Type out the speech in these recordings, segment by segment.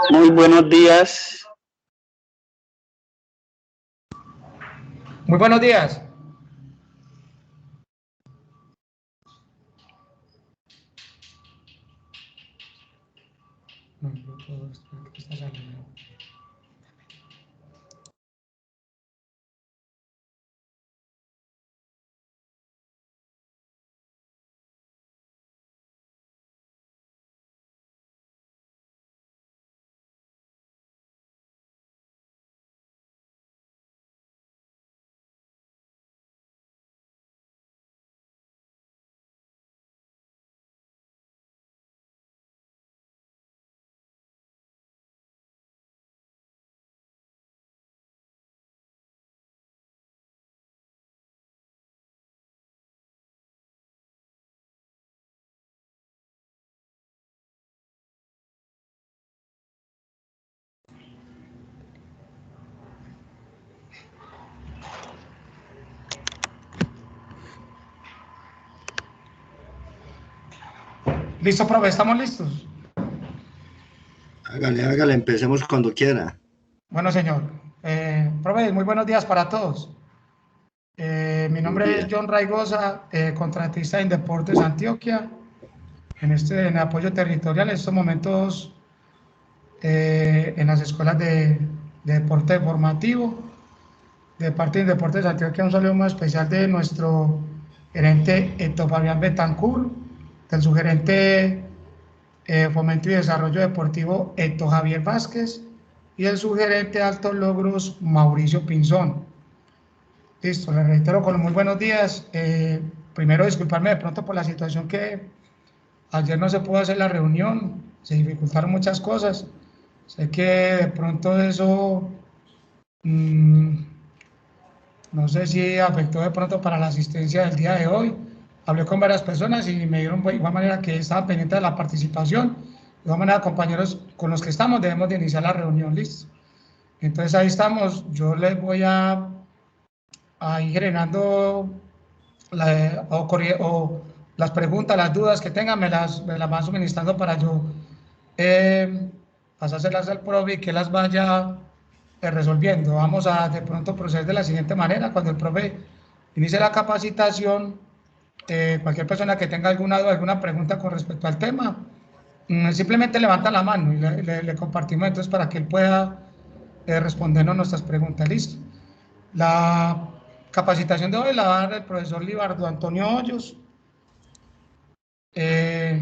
Muy buenos días. Muy buenos días. Listo, profe, ¿estamos listos? Hágale, empecemos cuando quiera. Bueno, señor. Profe, muy buenos días para todos. Mi nombre es John Raigosa, contratista en Deportes Antioquia. En apoyo territorial, en estos momentos en las escuelas de deporte formativo. De parte de Deportes Antioquia, un saludo muy especial de nuestro gerente Héctor Fabián Betancourt, del subgerente Fomento y Desarrollo Deportivo Héctor Javier Vázquez y el subgerente de Altos Logros Mauricio Pinzón. Listo, le reitero con los muy buenos días. Primero, disculparme de pronto por la situación que ayer no se pudo hacer la reunión, se dificultaron muchas cosas. Sé que de pronto eso, no sé si afectó de pronto para la asistencia del día de hoy. Hablé con varias personas y me dieron de igual manera que estaban pendientes de la participación. De igual manera, compañeros con los que estamos, debemos de iniciar la reunión, ¿listo? Entonces ahí estamos. Yo les voy a ir generando o las preguntas, las dudas que tengan, me las van suministrando para yo pasárselas al profe y que las vaya resolviendo. Vamos a de pronto proceder de la siguiente manera. Cuando el profe inicie la capacitación, cualquier persona que tenga alguna duda, alguna pregunta con respecto al tema, simplemente levanta la mano y le compartimos entonces para que él pueda respondernos nuestras preguntas. Listo. La capacitación de hoy la va a dar el profesor Libardo Antonio Hoyos. Un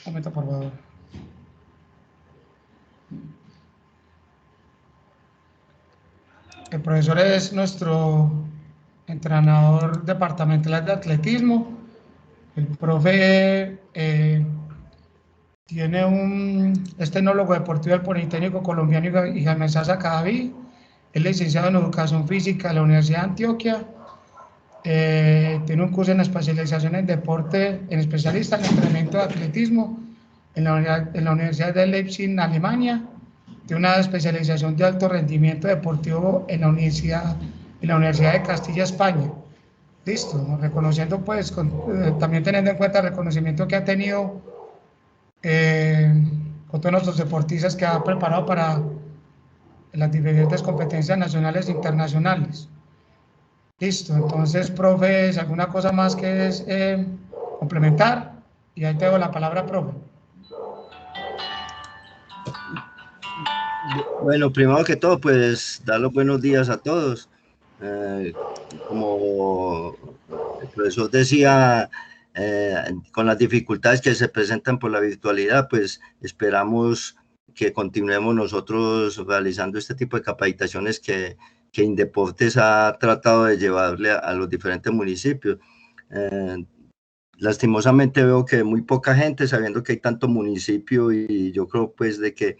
momento, por favor. El profesor es nuestro entrenador departamental de atletismo. El profe es tecnólogo deportivo del Politécnico Colombiano y Jaime Sasa Cadaví. Es licenciado en Educación Física de la Universidad de Antioquia. Tiene un curso en especialización en deporte, en especialista en entrenamiento de atletismo en la Universidad de Leipzig, en Alemania. Tiene una especialización de alto rendimiento deportivo en la Universidad de Castilla, España. Listo, reconociendo pues, también teniendo en cuenta el reconocimiento que ha tenido con todos nuestros deportistas que ha preparado para las diferentes competencias nacionales e internacionales. Listo, entonces, profe, ¿alguna cosa más que es complementar? Y ahí te doy la palabra, profe. Bueno, primero que todo, pues dar los buenos días a todos. Como el profesor decía, con las dificultades que se presentan por la virtualidad, pues esperamos que continuemos nosotros realizando este tipo de capacitaciones que Indeportes ha tratado de llevarle a los diferentes municipios. Lastimosamente veo que muy poca gente, sabiendo que hay tanto municipio, y yo creo pues de que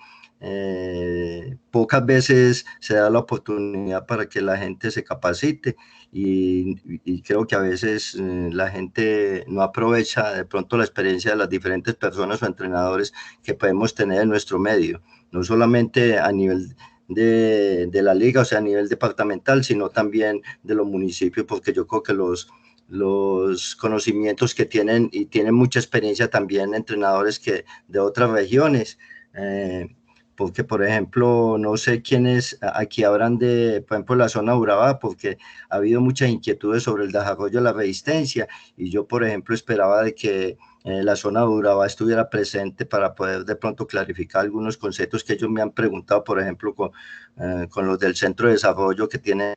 pocas veces se da la oportunidad para que la gente se capacite, y creo que a veces la gente no aprovecha de pronto la experiencia de las diferentes personas o entrenadores que podemos tener en nuestro medio, no solamente a nivel de la liga, o sea, a nivel departamental, sino también de los municipios, porque yo creo que los los conocimientos que tienen, y tienen mucha experiencia también entrenadores que de otras regiones, porque por ejemplo, no sé quiénes aquí habrán de, por ejemplo, la zona de Urabá, porque ha habido muchas inquietudes sobre el desarrollo de la resistencia, y yo, por ejemplo, esperaba de que la zona de Urabá estuviera presente para poder de pronto clarificar algunos conceptos que ellos me han preguntado, por ejemplo, con los del Centro de Desarrollo que tienen.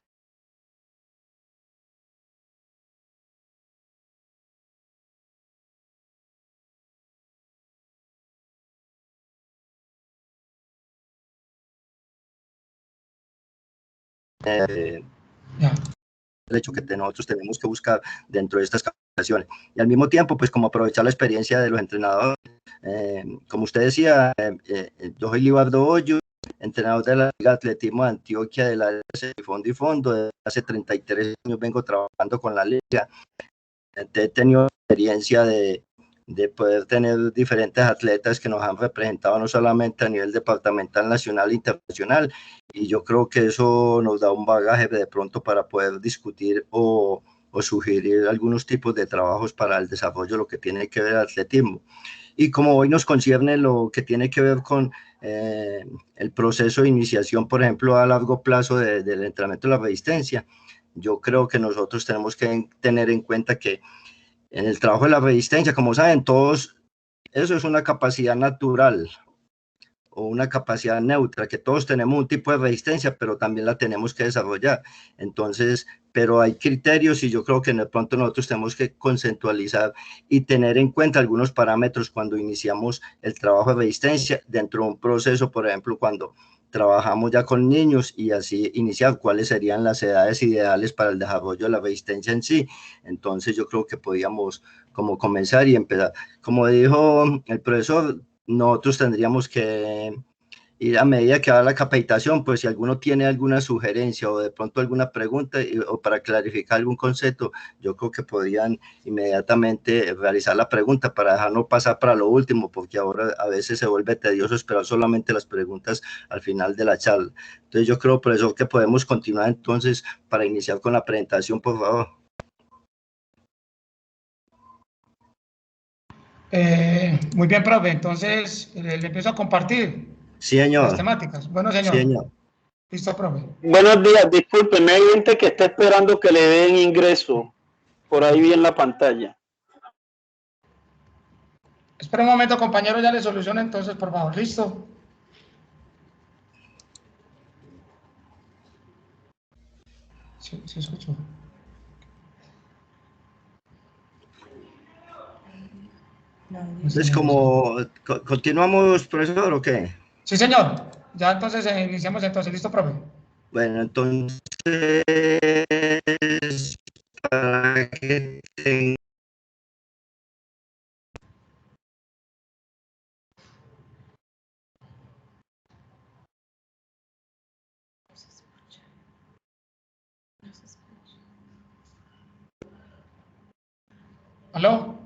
Ya. El hecho que nosotros tenemos que buscar dentro de estas capacitaciones. Y al mismo tiempo, pues como aprovechar la experiencia de los entrenadores. Como usted decía, yo soy Libardo Hoyo, entrenador de la Liga de Atletismo de Antioquia de la Fondo y Fondo. Desde hace 33 años vengo trabajando con la liga. He tenido experiencia de poder tener diferentes atletas que nos han representado no solamente a nivel departamental, nacional e internacional, y yo creo que eso nos da un bagaje de pronto para poder discutir o sugerir algunos tipos de trabajos para el desarrollo de lo que tiene que ver el atletismo. Y como hoy nos concierne lo que tiene que ver con el proceso de iniciación, por ejemplo, a largo plazo del entrenamiento de la resistencia, yo creo que nosotros tenemos que tener en cuenta que en el trabajo de la resistencia, como saben todos, eso es una capacidad natural o una capacidad neutra, que todos tenemos un tipo de resistencia, pero también la tenemos que desarrollar. Entonces, pero hay criterios, y yo creo que de pronto nosotros tenemos que conceptualizar y tener en cuenta algunos parámetros cuando iniciamos el trabajo de resistencia dentro de un proceso, por ejemplo, cuando trabajamos ya con niños, y así iniciar cuáles serían las edades ideales para el desarrollo de la resistencia en sí. Entonces yo creo que podíamos como comenzar y empezar. Como dijo el profesor, nosotros tendríamos que ir a medida que va la capacitación, pues si alguno tiene alguna sugerencia o de pronto alguna pregunta o para clarificar algún concepto, yo creo que podrían inmediatamente realizar la pregunta para dejarnos pasar para lo último, porque ahora a veces se vuelve tedioso esperar solamente las preguntas al final de la charla. Entonces yo creo, profesor, que podemos continuar entonces para iniciar con la presentación, por favor. Muy bien, profe. Entonces, le empiezo a compartir Sí, las señor. temáticas. Bueno, Sí, señor. señor. Listo, profe. Buenos días, discúlpeme, hay gente que está esperando que le den ingreso. Por ahí vi en la pantalla. Espera un momento, compañero, ya le soluciono entonces, por favor. ¿Listo? Sí, sí escucho. Entonces, como continuamos, profesor, ¿o qué? Sí, señor. Ya entonces iniciamos entonces. ¿Listo, profe? Bueno, entonces, para que ¿Aló?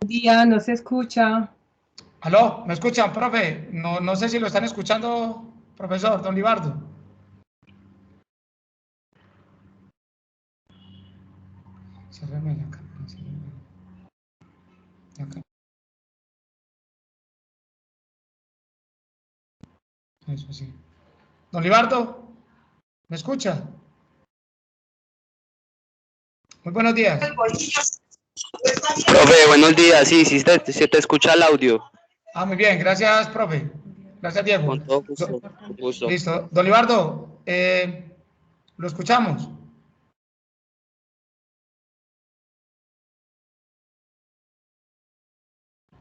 Día, no se escucha. ¿Aló? ¿Me escuchan, profe? No, no sé si lo están escuchando, profesor, don Libardo. Cérrame la cámara, cérrame la cámara. Eso sí. Don Libardo, ¿me escucha? Muy buenos días. Profe, buenos días. Sí, se te escucha el audio. Ah, muy bien. Gracias, profe. Gracias, Diego. Con todo gusto. Con gusto. Listo. Don Libardo, lo escuchamos.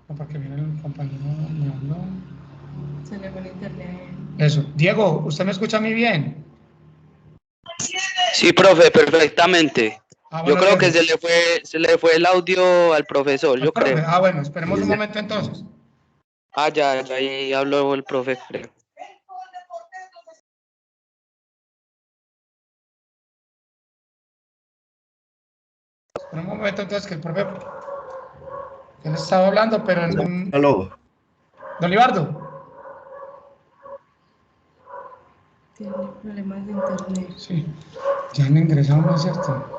No, porque viene el compañero, me habló. Se le fue el internet. Eso. Diego, ¿usted me escucha a mí bien? Sí, profe, perfectamente. Ah, Yo bueno, creo que Diego. se le fue el audio al profesor, Al yo profe. creo. Ah, bueno, esperemos un momento entonces. Ah, ya, ahí habló el profe, creo. Esperemos un momento entonces que el profe Él estaba hablando, pero Aló. Don Libardo. Tiene problemas de internet. Sí, ya no ingresamos, ¿no es cierto?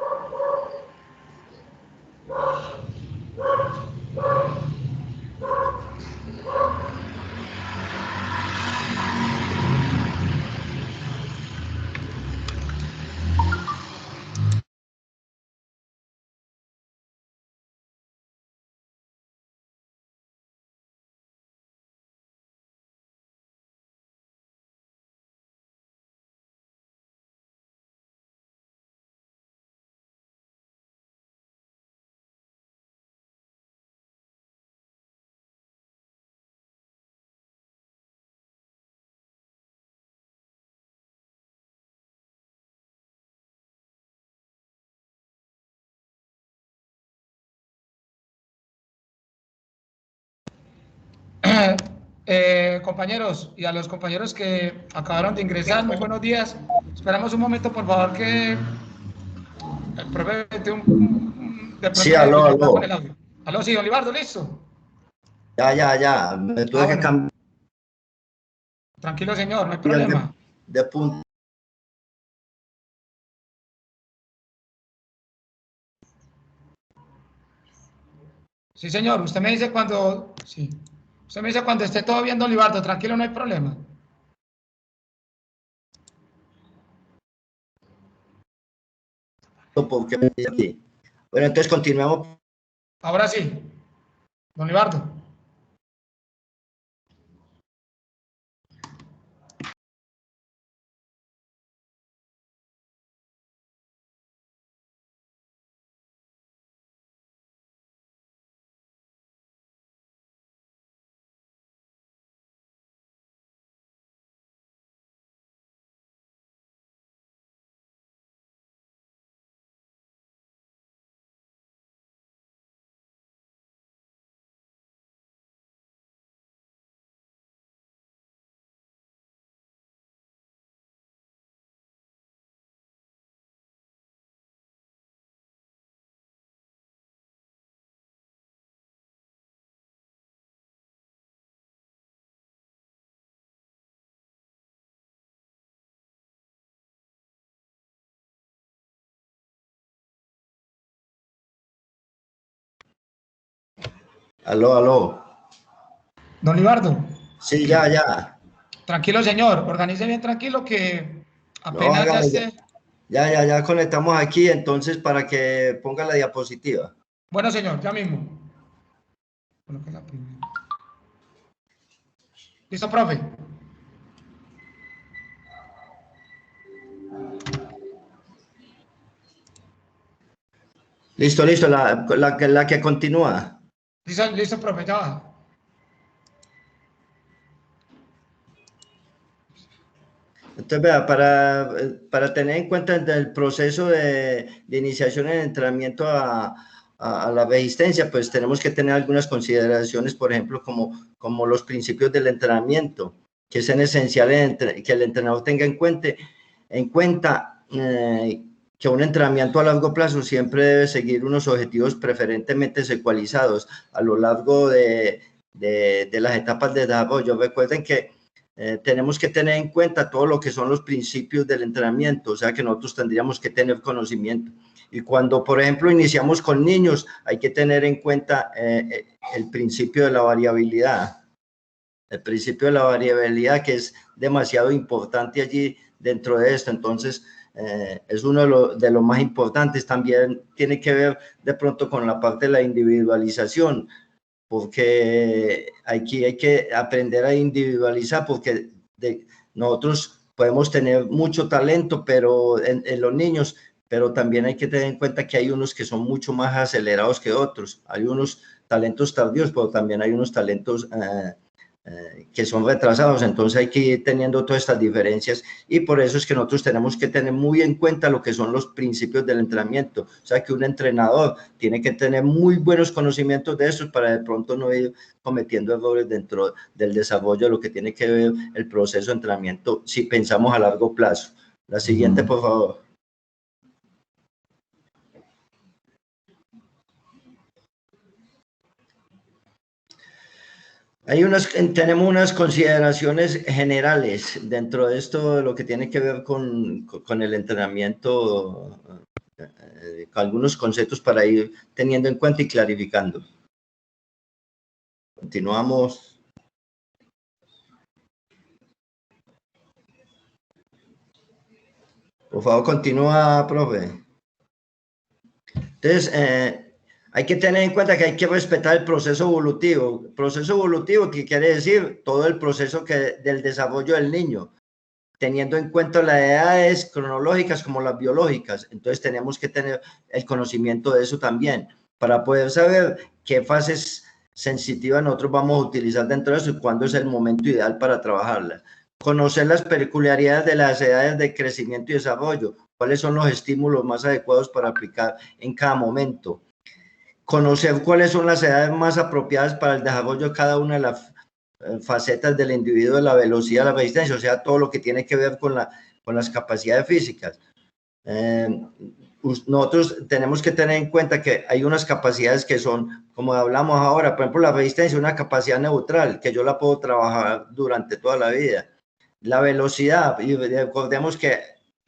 Compañeros, y a los compañeros que acabaron de ingresar, muy buenos días. Esperamos un momento, por favor, que el profe de Sí, pronto una aló, dificultad con aló. el audio. Aló, sí, don Libardo, ¿listo? Ya. Me tuve que Bueno, cambiar tranquilo, señor, no hay de, problema. de punto. Sí, señor, usted me dice cuando, sí, usted me dice cuando esté todo bien, don Libardo, tranquilo, no hay problema. Porque bueno, entonces continuamos. Ahora sí, don Libardo. Aló. Don Libardo. Sí, ya. Tranquilo, señor, organice bien tranquilo que No, apenas ya hágale ya. esté. Ya conectamos aquí, entonces para que ponga la diapositiva. Bueno, señor, ya mismo. Coloque la primera. ¿Listo, profe? Listo, la que continúa. Listo, profe, ya va. Entonces, vea, para tener en cuenta el proceso de iniciación en el entrenamiento a la resistencia, pues tenemos que tener algunas consideraciones, por ejemplo, como los principios del entrenamiento, que es esencial que el entrenador tenga en cuenta que un entrenamiento a largo plazo siempre debe seguir unos objetivos preferentemente secualizados a lo largo de las etapas de desarrollo. Recuerden que tenemos que tener en cuenta todo lo que son los principios del entrenamiento, o sea que nosotros tendríamos que tener conocimiento. Y cuando, por ejemplo, iniciamos con niños, hay que tener en cuenta el principio de la variabilidad. El principio de la variabilidad, que es demasiado importante allí dentro de esto. Entonces, es uno de los más importantes. También tiene que ver de pronto con la parte de la individualización, porque aquí hay que aprender a individualizar, porque nosotros podemos tener mucho talento pero en los niños, pero también hay que tener en cuenta que hay unos que son mucho más acelerados que otros. Hay unos talentos tardíos, pero también hay unos talentos que son retrasados, entonces hay que ir teniendo todas estas diferencias y por eso es que nosotros tenemos que tener muy en cuenta lo que son los principios del entrenamiento, o sea que un entrenador tiene que tener muy buenos conocimientos de eso para de pronto no ir cometiendo errores dentro del desarrollo de lo que tiene que ver el proceso de entrenamiento si pensamos a largo plazo. La siguiente, por favor. Tenemos unas consideraciones generales dentro de esto, de lo que tiene que ver con el entrenamiento, con algunos conceptos para ir teniendo en cuenta y clarificando. Continuamos. Por favor, continúa, profe. Entonces, hay que tener en cuenta que hay que respetar el proceso evolutivo. Proceso evolutivo, que quiere decir todo el proceso del desarrollo del niño, teniendo en cuenta las edades cronológicas como las biológicas. Entonces, tenemos que tener el conocimiento de eso también, para poder saber qué fases sensitivas nosotros vamos a utilizar dentro de eso y cuándo es el momento ideal para trabajarlas. Conocer las peculiaridades de las edades de crecimiento y desarrollo, cuáles son los estímulos más adecuados para aplicar en cada momento. Conocer cuáles son las edades más apropiadas para el desarrollo de cada una de las facetas del individuo, de la velocidad, la resistencia, o sea, todo lo que tiene que ver con las capacidades físicas. Nosotros tenemos que tener en cuenta que hay unas capacidades que son, como hablamos ahora, por ejemplo, la resistencia es una capacidad neutral, que yo la puedo trabajar durante toda la vida. La velocidad, y recordemos que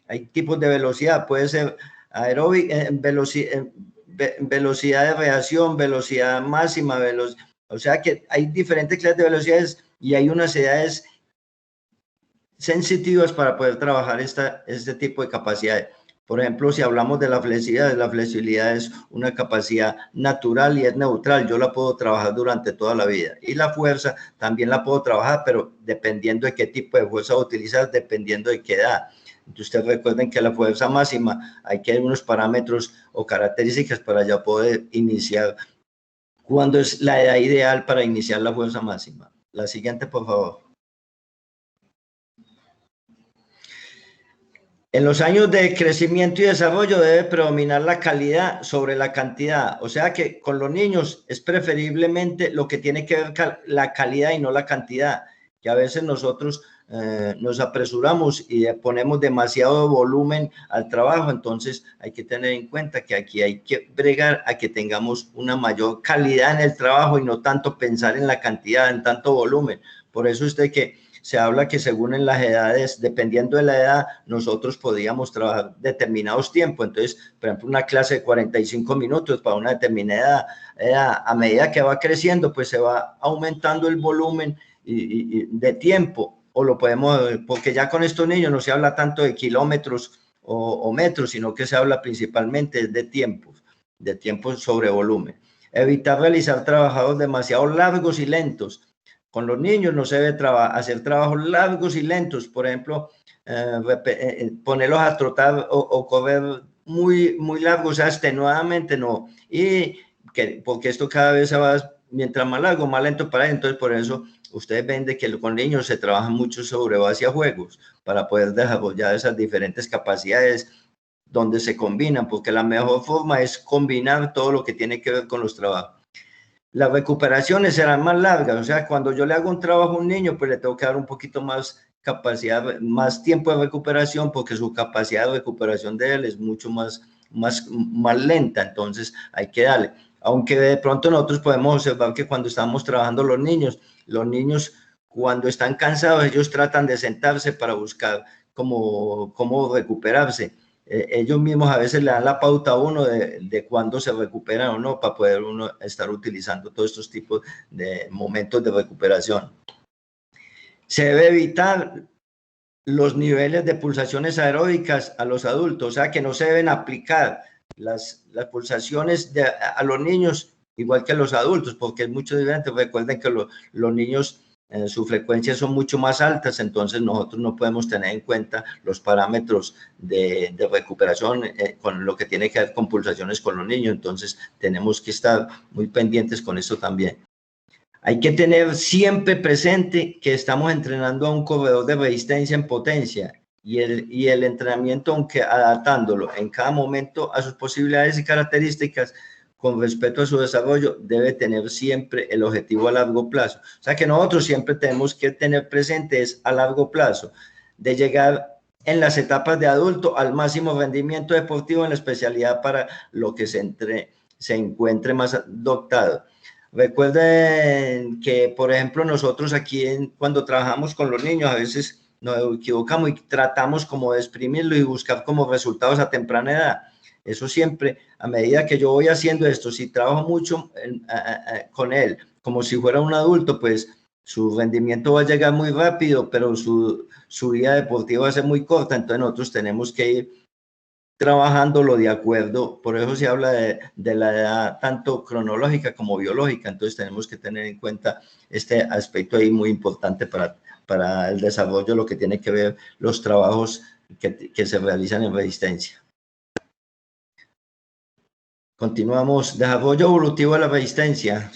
hay tipos de velocidad, puede ser aeróbica, velocidad de reacción, velocidad máxima, o sea que hay diferentes clases de velocidades y hay unas edades sensitivas para poder trabajar este tipo de capacidades. Por ejemplo, si hablamos de la flexibilidad es una capacidad natural y es neutral, yo la puedo trabajar durante toda la vida. Y la fuerza también la puedo trabajar, pero dependiendo de qué tipo de fuerza utilizar, dependiendo de qué edad. Entonces, ustedes recuerden que la fuerza máxima hay que hay unos parámetros o características para ya poder iniciar. ¿Cuándo es la edad ideal para iniciar la fuerza máxima? La siguiente, por favor. En los años de crecimiento y desarrollo debe predominar la calidad sobre la cantidad. O sea que con los niños es preferiblemente lo que tiene que ver con la calidad y no la cantidad. Que a veces nosotros nos apresuramos y ponemos demasiado volumen al trabajo. Entonces hay que tener en cuenta que aquí hay que bregar a que tengamos una mayor calidad en el trabajo y no tanto pensar en la cantidad, en tanto volumen. Por eso se habla que según en las edades, dependiendo de la edad, nosotros podíamos trabajar determinados tiempos. Entonces, por ejemplo, una clase de 45 minutos para una determinada edad, a medida que va creciendo, pues se va aumentando el volumen de tiempo. O lo podemos, porque ya con estos niños no se habla tanto de kilómetros o metros, sino que se habla principalmente de tiempos sobre volumen. Evitar realizar trabajos demasiado largos y lentos. Con los niños no se debe hacer trabajos largos y lentos, por ejemplo, ponerlos a trotar o correr muy, muy largos, o sea, extenuadamente no. Porque esto cada vez se va, mientras más largo, más lento para él. Entonces, por eso ustedes ven de que con niños se trabaja mucho sobre base a juegos para poder desarrollar esas diferentes capacidades donde se combinan, porque la mejor forma es combinar todo lo que tiene que ver con los trabajos. Las recuperaciones serán más largas, o sea, cuando yo le hago un trabajo a un niño, pues le tengo que dar un poquito más capacidad, más tiempo de recuperación, porque su capacidad de recuperación de él es mucho más lenta, entonces hay que darle. Aunque de pronto nosotros podemos observar que cuando estamos trabajando los niños cuando están cansados, ellos tratan de sentarse para buscar cómo recuperarse. Ellos mismos a veces le dan la pauta a uno de cuándo se recuperan o no, para poder uno estar utilizando todos estos tipos de momentos de recuperación. Se debe evitar los niveles de pulsaciones aeróbicas a los adultos, o sea que no se deben aplicar las pulsaciones a los niños igual que a los adultos, porque es mucho diferente. Recuerden que los niños sus frecuencias son mucho más altas, entonces nosotros no podemos tener en cuenta los parámetros de recuperación con lo que tiene que ver con pulsaciones con los niños, entonces tenemos que estar muy pendientes con eso también. Hay que tener siempre presente que estamos entrenando a un corredor de resistencia en potencia y el entrenamiento, aunque adaptándolo en cada momento a sus posibilidades y características, con respecto a su desarrollo, debe tener siempre el objetivo a largo plazo. O sea que nosotros siempre tenemos que tener presentes a largo plazo, de llegar en las etapas de adulto al máximo rendimiento deportivo en la especialidad para lo que se encuentre más dotado. Recuerden que, por ejemplo, nosotros aquí cuando trabajamos con los niños a veces nos equivocamos y tratamos como de exprimirlo y buscar como resultados a temprana edad. Eso siempre, a medida que yo voy haciendo esto, si trabajo mucho con él como si fuera un adulto, pues su rendimiento va a llegar muy rápido, pero su vida deportiva va a ser muy corta. Entonces nosotros tenemos que ir trabajándolo de acuerdo, por eso se habla de la edad tanto cronológica como biológica. Entonces tenemos que tener en cuenta este aspecto ahí muy importante para el desarrollo, lo que tiene que ver los trabajos que se realizan en resistencia. Continuamos. Desarrollo evolutivo de la resistencia.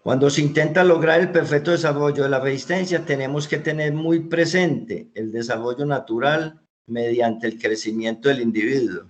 Cuando se intenta lograr el perfecto desarrollo de la resistencia, tenemos que tener muy presente el desarrollo natural mediante el crecimiento del individuo.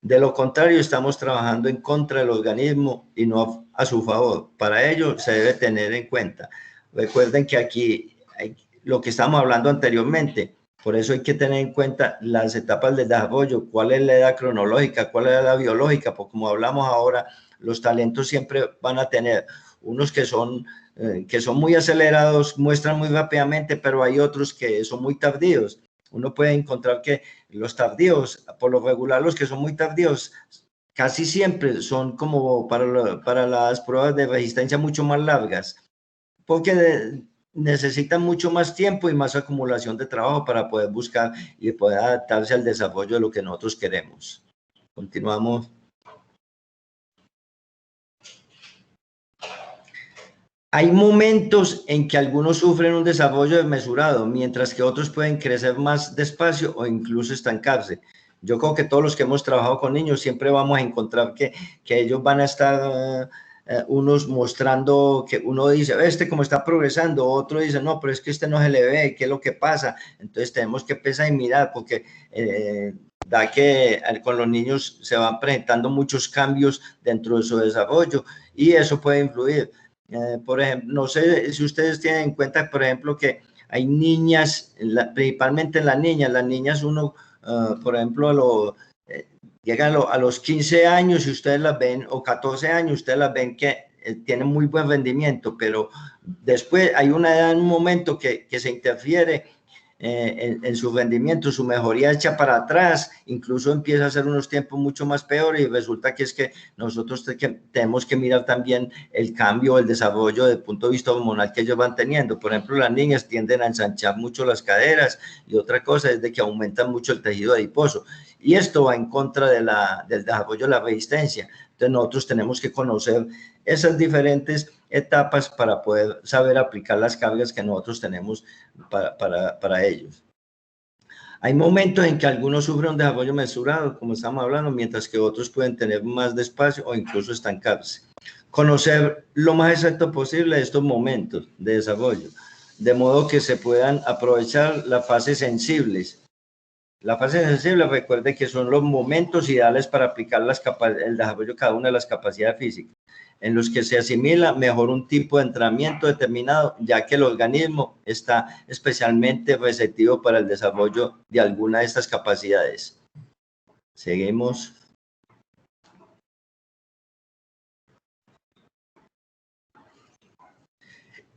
De lo contrario, estamos trabajando en contra del organismo y no a su favor. Para ello, se debe tener en cuenta. Recuerden que aquí hay lo que estamos hablando anteriormente. Por eso hay que tener en cuenta las etapas del desarrollo, cuál es la edad cronológica, cuál es la edad biológica, porque como hablamos ahora, los talentos siempre van a tener unos que son muy acelerados, muestran muy rápidamente, pero hay otros que son muy tardíos. Uno puede encontrar que los tardíos, por lo regular los que son muy tardíos, casi siempre son como para las pruebas de resistencia mucho más largas, porque necesitan mucho más tiempo y más acumulación de trabajo para poder buscar y poder adaptarse al desarrollo de lo que nosotros queremos. Continuamos. Hay momentos en que algunos sufren un desarrollo desmesurado, mientras que otros pueden crecer más despacio o incluso estancarse. Yo creo que todos los que hemos trabajado con niños siempre vamos a encontrar que ellos van a estar unos mostrando que uno dice, este como está progresando, otro dice, no, pero es que este no se le ve, ¿qué es lo que pasa? Entonces tenemos que empezar a mirar porque da que con los niños se van presentando muchos cambios dentro de su desarrollo y eso puede influir. Por ejemplo, no sé si ustedes tienen en cuenta, por ejemplo, que hay niñas, principalmente en las niñas uno, por ejemplo, llegan a los 15 años y ustedes las ven, o 14 años, ustedes las ven que tienen muy buen rendimiento, pero después hay una edad, un momento que se interfiere en su rendimiento, su mejoría echa para atrás, incluso empieza a hacer unos tiempos mucho más peores y resulta que es que nosotros tenemos que mirar también el cambio, el desarrollo desde el punto de vista hormonal que ellos van teniendo. Por ejemplo, las niñas tienden a ensanchar mucho las caderas y otra cosa es de que aumentan mucho el tejido adiposo y esto va en contra del desarrollo de la resistencia. Entonces nosotros tenemos que conocer esas diferentes etapas para poder saber aplicar las cargas que nosotros tenemos para ellos. Hay momentos en que algunos sufren un desarrollo mesurado, como estamos hablando, mientras que otros pueden tener más despacio o incluso estancarse. Conocer lo más exacto posible estos momentos de desarrollo, de modo que se puedan aprovechar las fases sensibles. La fase sensible, recuerde que son los momentos ideales para aplicar el desarrollo de cada una de las capacidades físicas, en los que se asimila mejor un tipo de entrenamiento determinado, ya que el organismo está especialmente receptivo para el desarrollo de alguna de estas capacidades. Seguimos.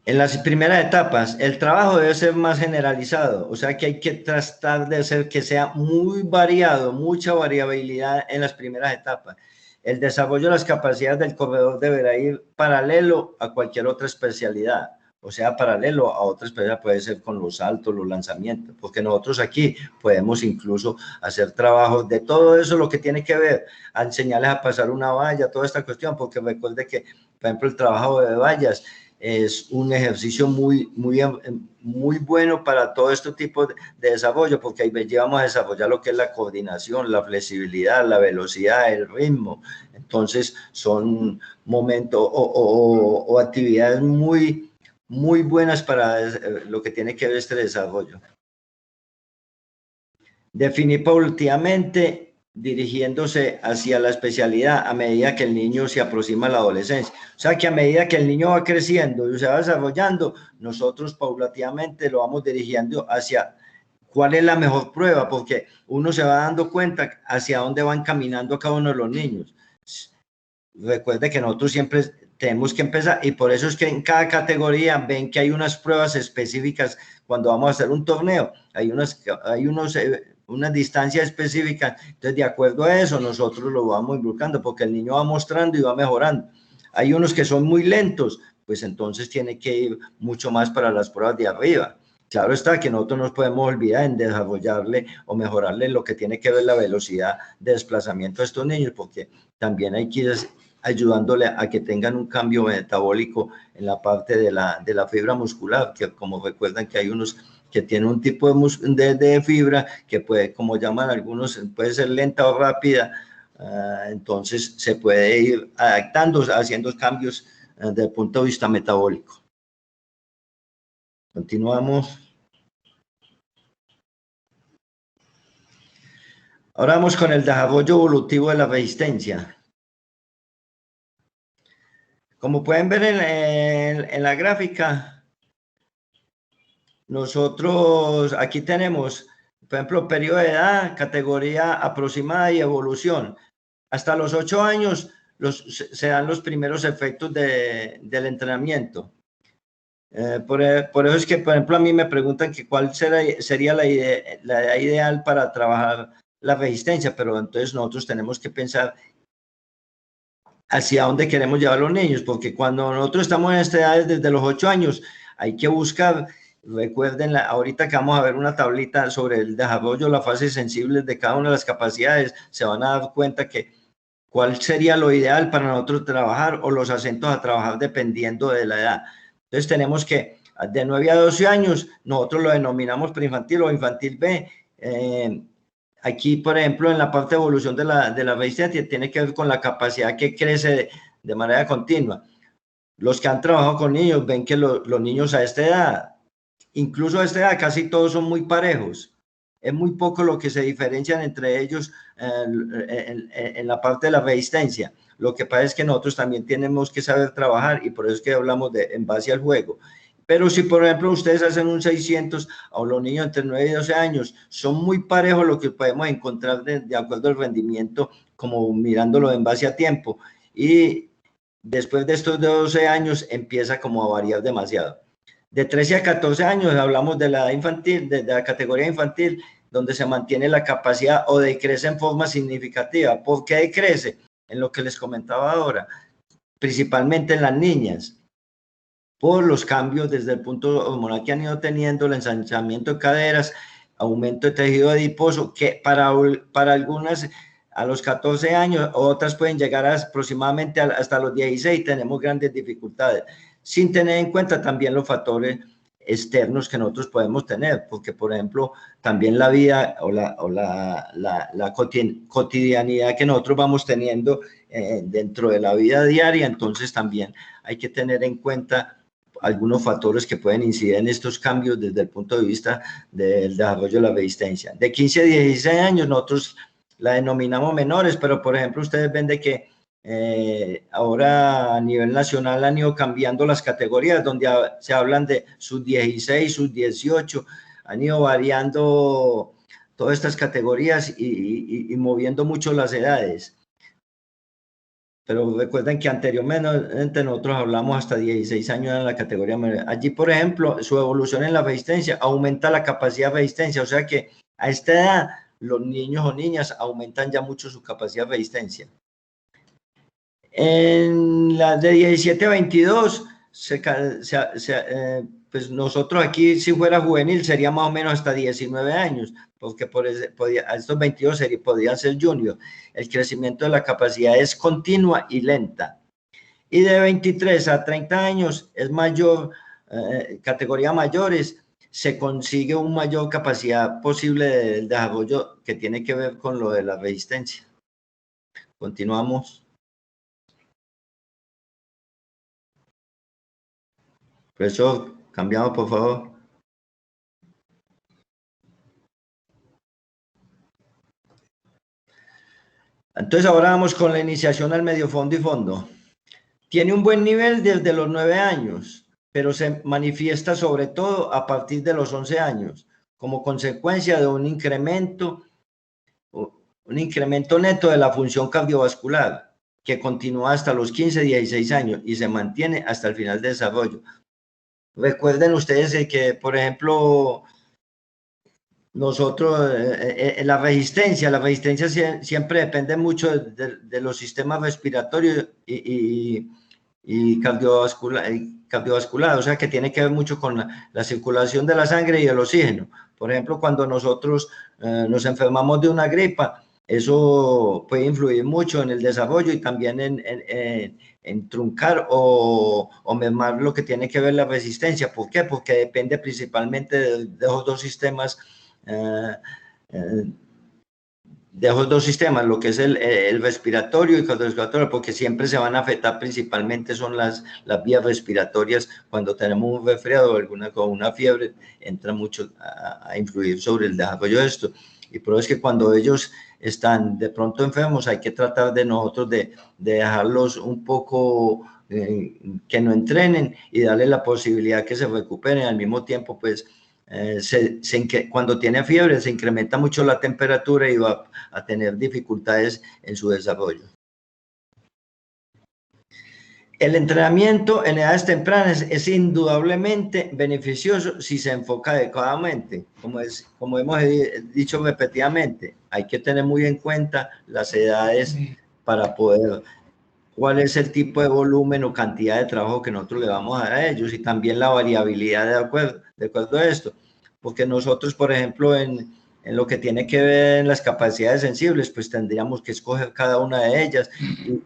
En las primeras etapas, el trabajo debe ser más generalizado, o sea que hay que tratar de hacer que sea muy variado, mucha variabilidad en las primeras etapas. El desarrollo de las capacidades del corredor deberá ir paralelo a cualquier otra especialidad, o sea, paralelo a otra especialidad, puede ser con los saltos, los lanzamientos, porque nosotros aquí podemos incluso hacer trabajos de todo eso, lo que tiene que ver, a enseñarles a pasar una valla, toda esta cuestión, porque recuerde que, por ejemplo, el trabajo de vallas es un ejercicio muy bueno para todo este tipo de desarrollo, porque ahí llevamos a desarrollar lo que es la coordinación, la flexibilidad, la velocidad, el ritmo. Entonces, son momentos o actividades muy buenas para lo que tiene que ver este desarrollo. Definir paulatinamente, dirigiéndose hacia la especialidad a medida que el niño se aproxima a la adolescencia. O sea que a medida que el niño va creciendo y se va desarrollando, nosotros paulatinamente lo vamos dirigiendo hacia cuál es la mejor prueba, porque uno se va dando cuenta hacia dónde van caminando cada uno de los niños. recuerde que nosotros siempre tenemos que empezar, y por eso es que en cada categoría ven que hay unas pruebas específicas cuando vamos a hacer un torneo, hay una distancia específica, entonces de acuerdo a eso nosotros lo vamos involucrando, porque el niño va mostrando y va mejorando. Hay unos que son muy lentos, pues entonces tiene que ir mucho más para las pruebas de arriba. Claro está que nosotros no nos podemos olvidar en desarrollarle o mejorarle lo que tiene que ver la velocidad de desplazamiento de estos niños, porque también hay que ir ayudándole a que tengan un cambio metabólico en la parte de la fibra muscular, que como recuerdan que hay unos que tienen un tipo de fibra que puede, como llaman algunos, puede ser lenta o rápida, entonces se puede ir adaptando, haciendo cambios desde el punto de vista metabólico. Continuamos. Ahora vamos con el desarrollo evolutivo de la resistencia. Como pueden ver en la gráfica, nosotros aquí tenemos, por ejemplo, periodo de edad, categoría aproximada y evolución. Hasta los 8 años se dan los primeros efectos del entrenamiento. Por eso es que, por ejemplo, a mí me preguntan que cuál sería la edad ideal para trabajar la resistencia, pero entonces nosotros tenemos que pensar hacia dónde queremos llevar a los niños, porque cuando nosotros estamos en esta edad desde los 8 años, hay que buscar, recuerden, ahorita que vamos a ver una tablita sobre el desarrollo, las fases sensibles de cada una de las capacidades, se van a dar cuenta que cuál sería lo ideal para nosotros trabajar o los acentos a trabajar dependiendo de la edad. Entonces tenemos que de 9 a 12 años, nosotros lo denominamos preinfantil o infantil B. Aquí, por ejemplo, en la parte de evolución de la resistencia, tiene que ver con la capacidad que crece de manera continua. Los que han trabajado con niños ven que los niños a esta edad, incluso a esta edad, casi todos son muy parejos. Es muy poco lo que se diferencian entre ellos en la parte de la resistencia. Lo que pasa es que nosotros también tenemos que saber trabajar y por eso es que hablamos en base al juego. Pero si, por ejemplo, ustedes hacen un 600 o los niños entre 9 y 12 años, son muy parejos lo que podemos encontrar de acuerdo al rendimiento, como mirándolo en base a tiempo. Y después de estos 12 años empieza como a variar demasiado. De 13 a 14 años hablamos de la edad infantil, de la categoría infantil, donde se mantiene la capacidad o decrece en forma significativa. ¿Por qué decrece? En lo que les comentaba ahora, principalmente en las niñas, por los cambios desde el punto hormonal que han ido teniendo, el ensanchamiento de caderas, aumento de tejido adiposo, que para algunas a los 14 años, otras pueden llegar aproximadamente hasta los 16, tenemos grandes dificultades, sin tener en cuenta también los factores externos que nosotros podemos tener, porque por ejemplo, también la vida o la cotidianidad que nosotros vamos teniendo dentro de la vida diaria, entonces también hay que tener en cuenta algunos factores que pueden incidir en estos cambios desde el punto de vista del desarrollo de la resistencia. De 15 a 16 años nosotros la denominamos menores, pero por ejemplo ustedes ven de que ahora a nivel nacional han ido cambiando las categorías, donde se hablan de sub 16, sub 18, han ido variando todas estas categorías y moviendo mucho las edades. Pero recuerden que anteriormente nosotros hablamos hasta 16 años en la categoría menor. Allí, por ejemplo, su evolución en la resistencia aumenta la capacidad de resistencia, o sea que a esta edad los niños o niñas aumentan ya mucho su capacidad de resistencia. En la de 17 a 22, pues nosotros aquí, si fuera juvenil, sería más o menos hasta 19 años, porque a estos 22 podrían ser junior. El crecimiento de la capacidad es continua y lenta. Y de 23 a 30 años es mayor, categoría mayores, se consigue una mayor capacidad posible del desarrollo que tiene que ver con lo de la resistencia. Continuamos. Profesor, cambiamos por favor. Entonces ahora vamos con la iniciación al medio fondo y fondo. Tiene un buen nivel desde los 9 años, pero se manifiesta sobre todo a partir de los 11 años, como consecuencia de un incremento neto de la función cardiovascular. que continúa hasta los 15, 16 años y se mantiene hasta el final del desarrollo. Recuerden ustedes que, por ejemplo, nosotros, la resistencia siempre depende mucho de los sistemas respiratorios y cardiovascular, o sea que tiene que ver mucho con la circulación de la sangre y el oxígeno. Por ejemplo, cuando nosotros nos enfermamos de una gripa, eso puede influir mucho en el desarrollo y también en truncar o mermar lo que tiene que ver la resistencia. ¿Por qué? Porque depende principalmente de esos dos sistemas, lo que es el respiratorio y cardiorrespiratorio, porque siempre se van a afectar, principalmente son las vías respiratorias. Cuando tenemos un resfriado o una fiebre, entra mucho a influir sobre el desarrollo de esto. Y por eso es que cuando ellos están de pronto enfermos, hay que tratar de nosotros de dejarlos un poco, que no entrenen y darle la posibilidad que se recuperen. Al mismo tiempo, pues, cuando tiene fiebre se incrementa mucho la temperatura y va a tener dificultades en su desarrollo. El entrenamiento en edades tempranas es indudablemente beneficioso si se enfoca adecuadamente. Como hemos dicho repetidamente, hay que tener muy en cuenta las edades para poder, cuál es el tipo de volumen o cantidad de trabajo que nosotros le vamos a dar a ellos, y también la variabilidad de acuerdo a esto. Porque nosotros, por ejemplo, en lo que tiene que ver en las capacidades sensibles, pues tendríamos que escoger cada una de ellas.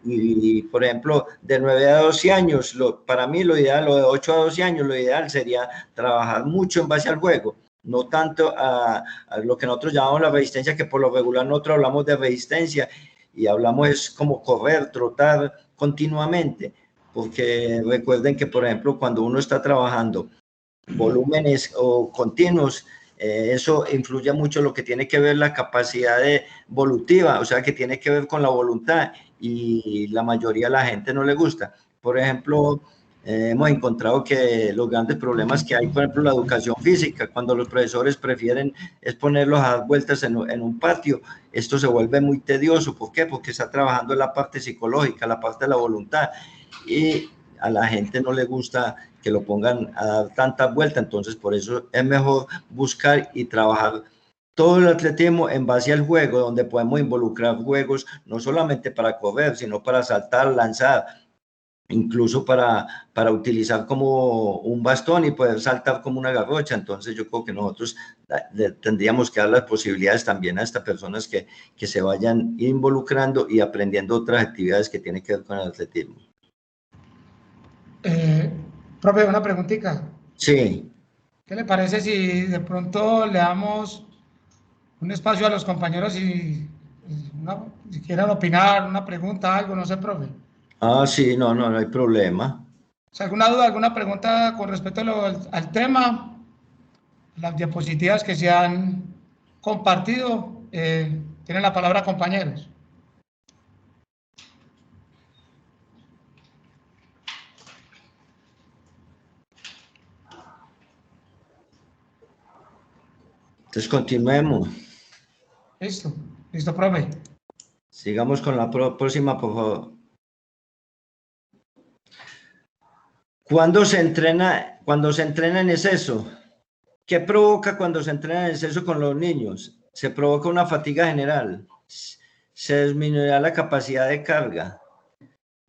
Y por ejemplo, de 9 a 12 años, para mí lo ideal, o de 8 a 12 años, lo ideal sería trabajar mucho en base al juego, no tanto a lo que nosotros llamamos la resistencia, que por lo regular nosotros hablamos de resistencia y hablamos es como correr, trotar continuamente, porque recuerden que, por ejemplo, cuando uno está trabajando volúmenes o continuos, eso influye mucho lo que tiene que ver la capacidad evolutiva, o sea, que tiene que ver con la voluntad, y la mayoría de la gente no le gusta. Por ejemplo, hemos encontrado que los grandes problemas que hay, por ejemplo, la educación física, cuando los profesores prefieren es ponerlos a dar vueltas en un patio, esto se vuelve muy tedioso. ¿Por qué? Porque está trabajando en la parte psicológica, la parte de la voluntad, y a la gente no le gusta que lo pongan a dar tantas vueltas. Entonces, por eso es mejor buscar y trabajar todo el atletismo en base al juego, donde podemos involucrar juegos no solamente para correr, sino para saltar, lanzar, incluso para utilizar como un bastón y poder saltar como una garrocha. Entonces yo creo que nosotros tendríamos que dar las posibilidades también a estas personas que se vayan involucrando y aprendiendo otras actividades que tienen que ver con el atletismo. Profe, una preguntita. Sí. ¿Qué le parece si de pronto le damos un espacio a los compañeros si quieren opinar, una pregunta, algo, no sé, profe? Ah, sí, no hay problema. ¿O alguna duda, alguna pregunta con respecto al tema? Las diapositivas que se han compartido, tienen la palabra, compañeros. Entonces continuemos. Listo, profe. Sigamos con la próxima, por favor. ¿Cuándo se entrena en exceso? ¿Qué provoca cuando se entrena en exceso con los niños? Se provoca una fatiga general, se disminuirá la capacidad de carga,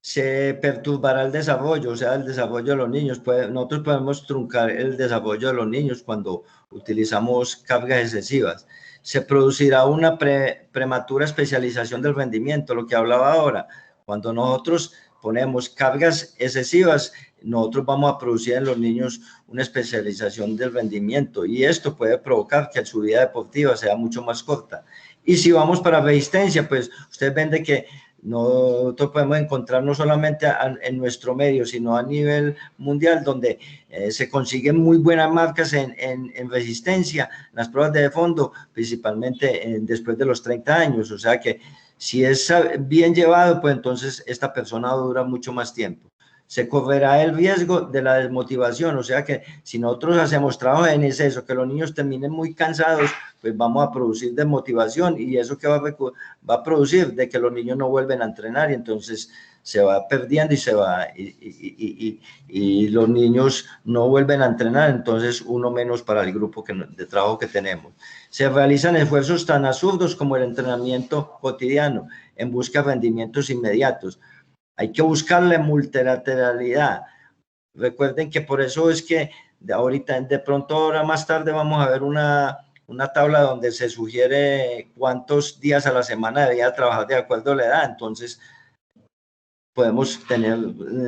se perturbará el desarrollo, o sea, el desarrollo de los niños. Nosotros podemos truncar el desarrollo de los niños cuando utilizamos cargas excesivas. Se producirá una prematura especialización del rendimiento, lo que hablaba ahora. Cuando nosotros ponemos cargas excesivas, nosotros vamos a producir en los niños una especialización del rendimiento, y esto puede provocar que su vida deportiva sea mucho más corta. Y si vamos para resistencia, pues ustedes ven de que nosotros podemos encontrar no solamente en nuestro medio, sino a nivel mundial, donde se consiguen muy buenas marcas en resistencia, en las pruebas de fondo, principalmente después de los 30 años. O sea que si es bien llevado, pues entonces esta persona dura mucho más tiempo. se correrá el riesgo de la desmotivación. O sea que si nosotros hacemos trabajo en exceso, que los niños terminen muy cansados, pues vamos a producir desmotivación, y eso que va a producir de que los niños no vuelven a entrenar, y entonces se va perdiendo y se va, y los niños no vuelven a entrenar, entonces uno menos para el grupo de trabajo que tenemos. Se realizan esfuerzos tan absurdos como el entrenamiento cotidiano en busca de rendimientos inmediatos. Hay que buscar la multilateralidad. Recuerden que por eso es que de pronto ahora más tarde vamos a ver una tabla donde se sugiere cuántos días a la semana debía trabajar de acuerdo a la edad. Entonces podemos tener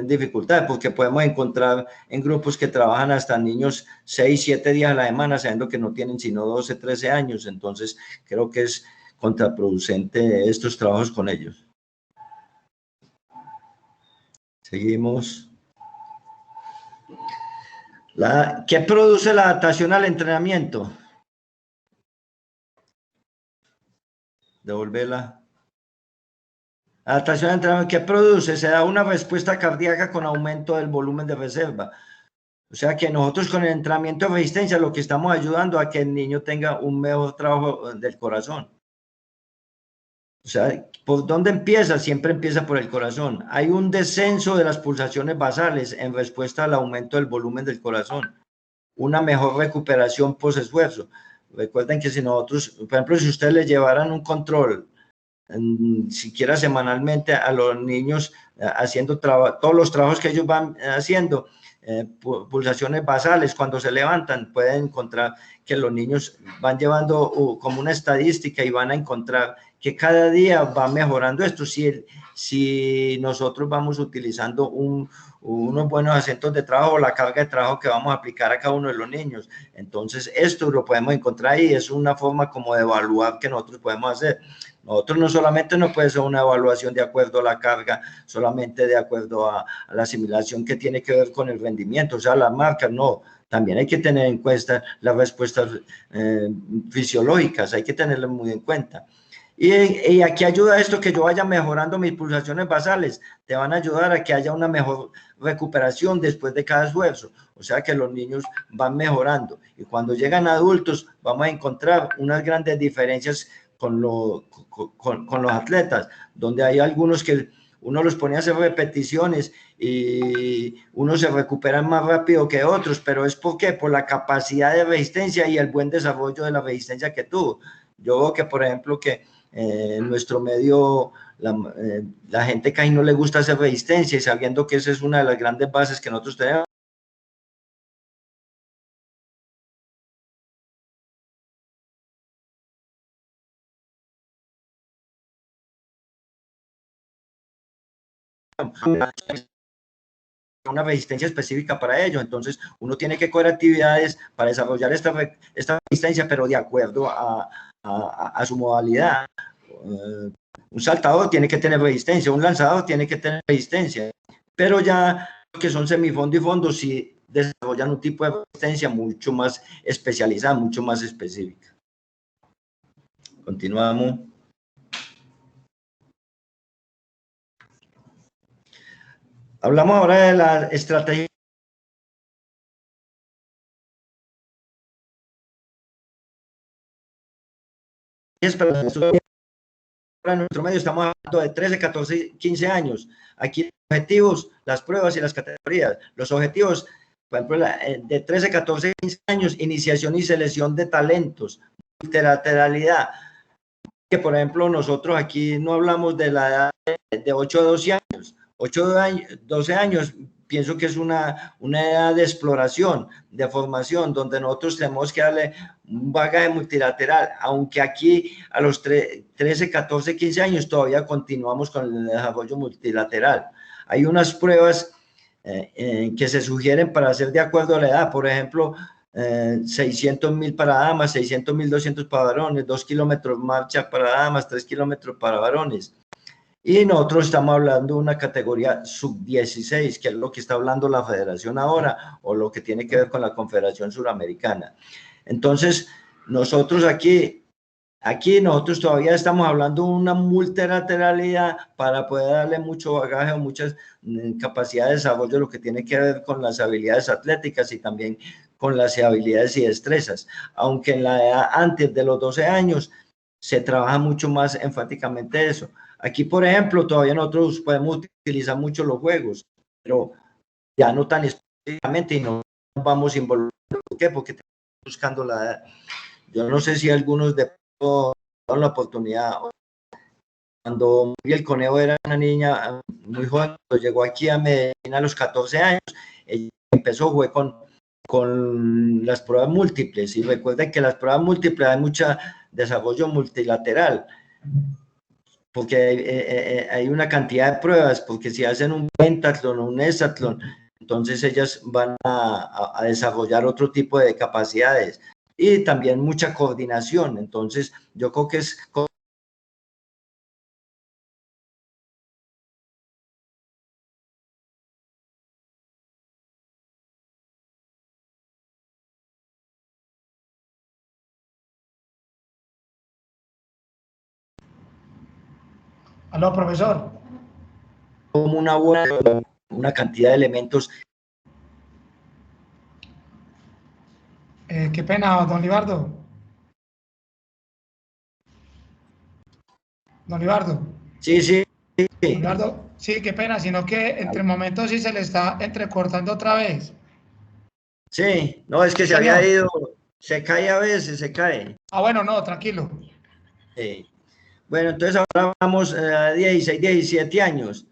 dificultades, porque podemos encontrar en grupos que trabajan hasta niños 6, 7 días a la semana, sabiendo que no tienen sino 12, 13 años. Entonces creo que es contraproducente estos trabajos con ellos. Seguimos. ¿Qué produce la adaptación al entrenamiento? Devolverla. Adaptación al entrenamiento, ¿qué produce? Se da una respuesta cardíaca con aumento del volumen de reserva. O sea que nosotros con el entrenamiento de resistencia lo que estamos ayudando a que el niño tenga un mejor trabajo del corazón. O sea, ¿por dónde empieza? Siempre empieza por el corazón. Hay un descenso de las pulsaciones basales en respuesta al aumento del volumen del corazón. Una mejor recuperación post esfuerzo. Recuerden que si nosotros, por ejemplo, si ustedes les llevaran un control, siquiera semanalmente, a los niños haciendo todos los trabajos que ellos van haciendo, pulsaciones basales, cuando se levantan, pueden encontrar que los niños van llevando como una estadística, y van a encontrar que cada día va mejorando esto si nosotros vamos utilizando unos buenos acentos de trabajo, la carga de trabajo que vamos a aplicar a cada uno de los niños. Entonces esto lo podemos encontrar ahí, es una forma como de evaluar que nosotros podemos hacer. Nosotros no solamente no puede ser una evaluación de acuerdo a la carga, solamente de acuerdo a la asimilación que tiene que ver con el rendimiento, o sea, las marcas, no. También hay que tener en cuenta las respuestas fisiológicas, hay que tenerlas muy en cuenta. Y aquí ayuda esto, que yo vaya mejorando mis pulsaciones basales, te van a ayudar a que haya una mejor recuperación después de cada esfuerzo. O sea que los niños van mejorando, y cuando llegan adultos vamos a encontrar unas grandes diferencias con los atletas, donde hay algunos que uno los pone a hacer repeticiones y unos se recuperan más rápido que otros, pero es porque por la capacidad de resistencia y el buen desarrollo de la resistencia que tuvo. Yo veo que, por ejemplo, que en nuestro medio la gente casi no le gusta hacer resistencia, y sabiendo que esa es una de las grandes bases que nosotros tenemos. Una resistencia específica para ello. Entonces uno tiene que coger actividades para desarrollar esta resistencia, pero de acuerdo a su modalidad. Un saltador tiene que tener resistencia, un lanzador tiene que tener resistencia, pero ya que son semifondo y fondo sí desarrollan un tipo de resistencia mucho más especializada, mucho más específica. Continuamos. Hablamos ahora de la estrategia para nuestro medio. Estamos hablando de 13, 14, 15 años. Aquí los objetivos, las pruebas y las categorías. Los objetivos, por ejemplo, de 13, 14, 15 años, iniciación y selección de talentos, multilateralidad. Que, por ejemplo, nosotros aquí no hablamos de la edad de 8 a 12 años. 8 a 12 años, pienso que es una edad de exploración, de formación, donde nosotros tenemos que darle un bagaje multilateral, aunque aquí a los 13, 14, 15 años todavía continuamos con el desarrollo multilateral. Hay unas pruebas que se sugieren para hacer de acuerdo a la edad, por ejemplo, 600.000 para damas, 600.200 para varones, 2 kilómetros marcha para damas, 3 kilómetros para varones. Y nosotros estamos hablando de una categoría sub-16, que es lo que está hablando la federación ahora, o lo que tiene que ver con la Confederación Suramericana. Entonces, nosotros aquí Aquí nosotros todavía estamos hablando de una multilateralidad para poder darle mucho bagaje o muchas capacidades de desarrollo, lo que tiene que ver con las habilidades atléticas y también con las habilidades y destrezas. Aunque en la edad antes de los 12 años se trabaja mucho más enfáticamente eso. Aquí, por ejemplo, todavía nosotros podemos utilizar mucho los juegos, pero ya no tan específicamente y no nos vamos a involucrar. ¿Por qué? Porque estamos buscando la edad. Yo no sé si algunos de la oportunidad. Cuando Muriel Conejo era una niña muy joven, cuando llegó aquí a Medellín a los 14 años, ella empezó, fue con las pruebas múltiples, y recuerden que las pruebas múltiples hay mucho desarrollo multilateral, porque hay una cantidad de pruebas, porque si hacen un pentatlón o un hexatlón, entonces ellas van a desarrollar otro tipo de capacidades y también mucha coordinación. Entonces yo creo que es Aló, profesor. como una cantidad de elementos. Qué pena, don Libardo. Don Libardo. Sí, sí, Don sí, Libardo, sí, qué pena, sino que entre momentos sí se le está entrecortando otra vez. sí, no, es que Sí, se había señor. ido, se cae a veces, se cae. Ah, bueno, no, tranquilo. Sí. Bueno, entonces ahora vamos a 16, 17 años.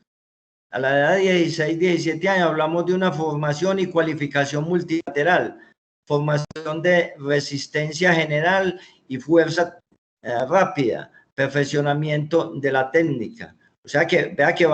A la edad de 16, 17 años hablamos de una formación y cualificación multilateral, formación de resistencia general y fuerza rápida, perfeccionamiento de la técnica. O sea que vea que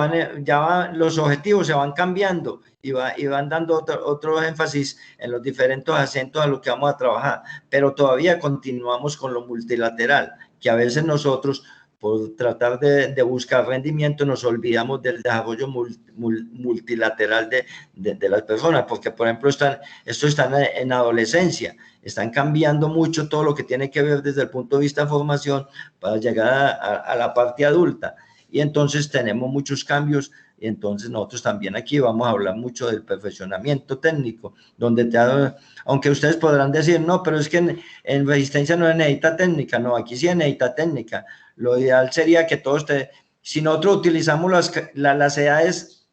los objetivos se van cambiando y van dando otro énfasis en los diferentes acentos a lo que vamos a trabajar, pero todavía continuamos con lo multilateral, que a veces nosotros por tratar de buscar rendimiento nos olvidamos del desarrollo multilateral de las personas, porque por ejemplo estos están en adolescencia, están cambiando mucho todo lo que tiene que ver desde el punto de vista de formación para llegar a la parte adulta, y entonces tenemos muchos cambios, y entonces nosotros también aquí vamos a hablar mucho del perfeccionamiento técnico, donde aunque ustedes podrán decir, no, pero es que en resistencia no necesita técnica, no, aquí sí necesita técnica. Lo ideal sería que todos, si nosotros utilizamos las edades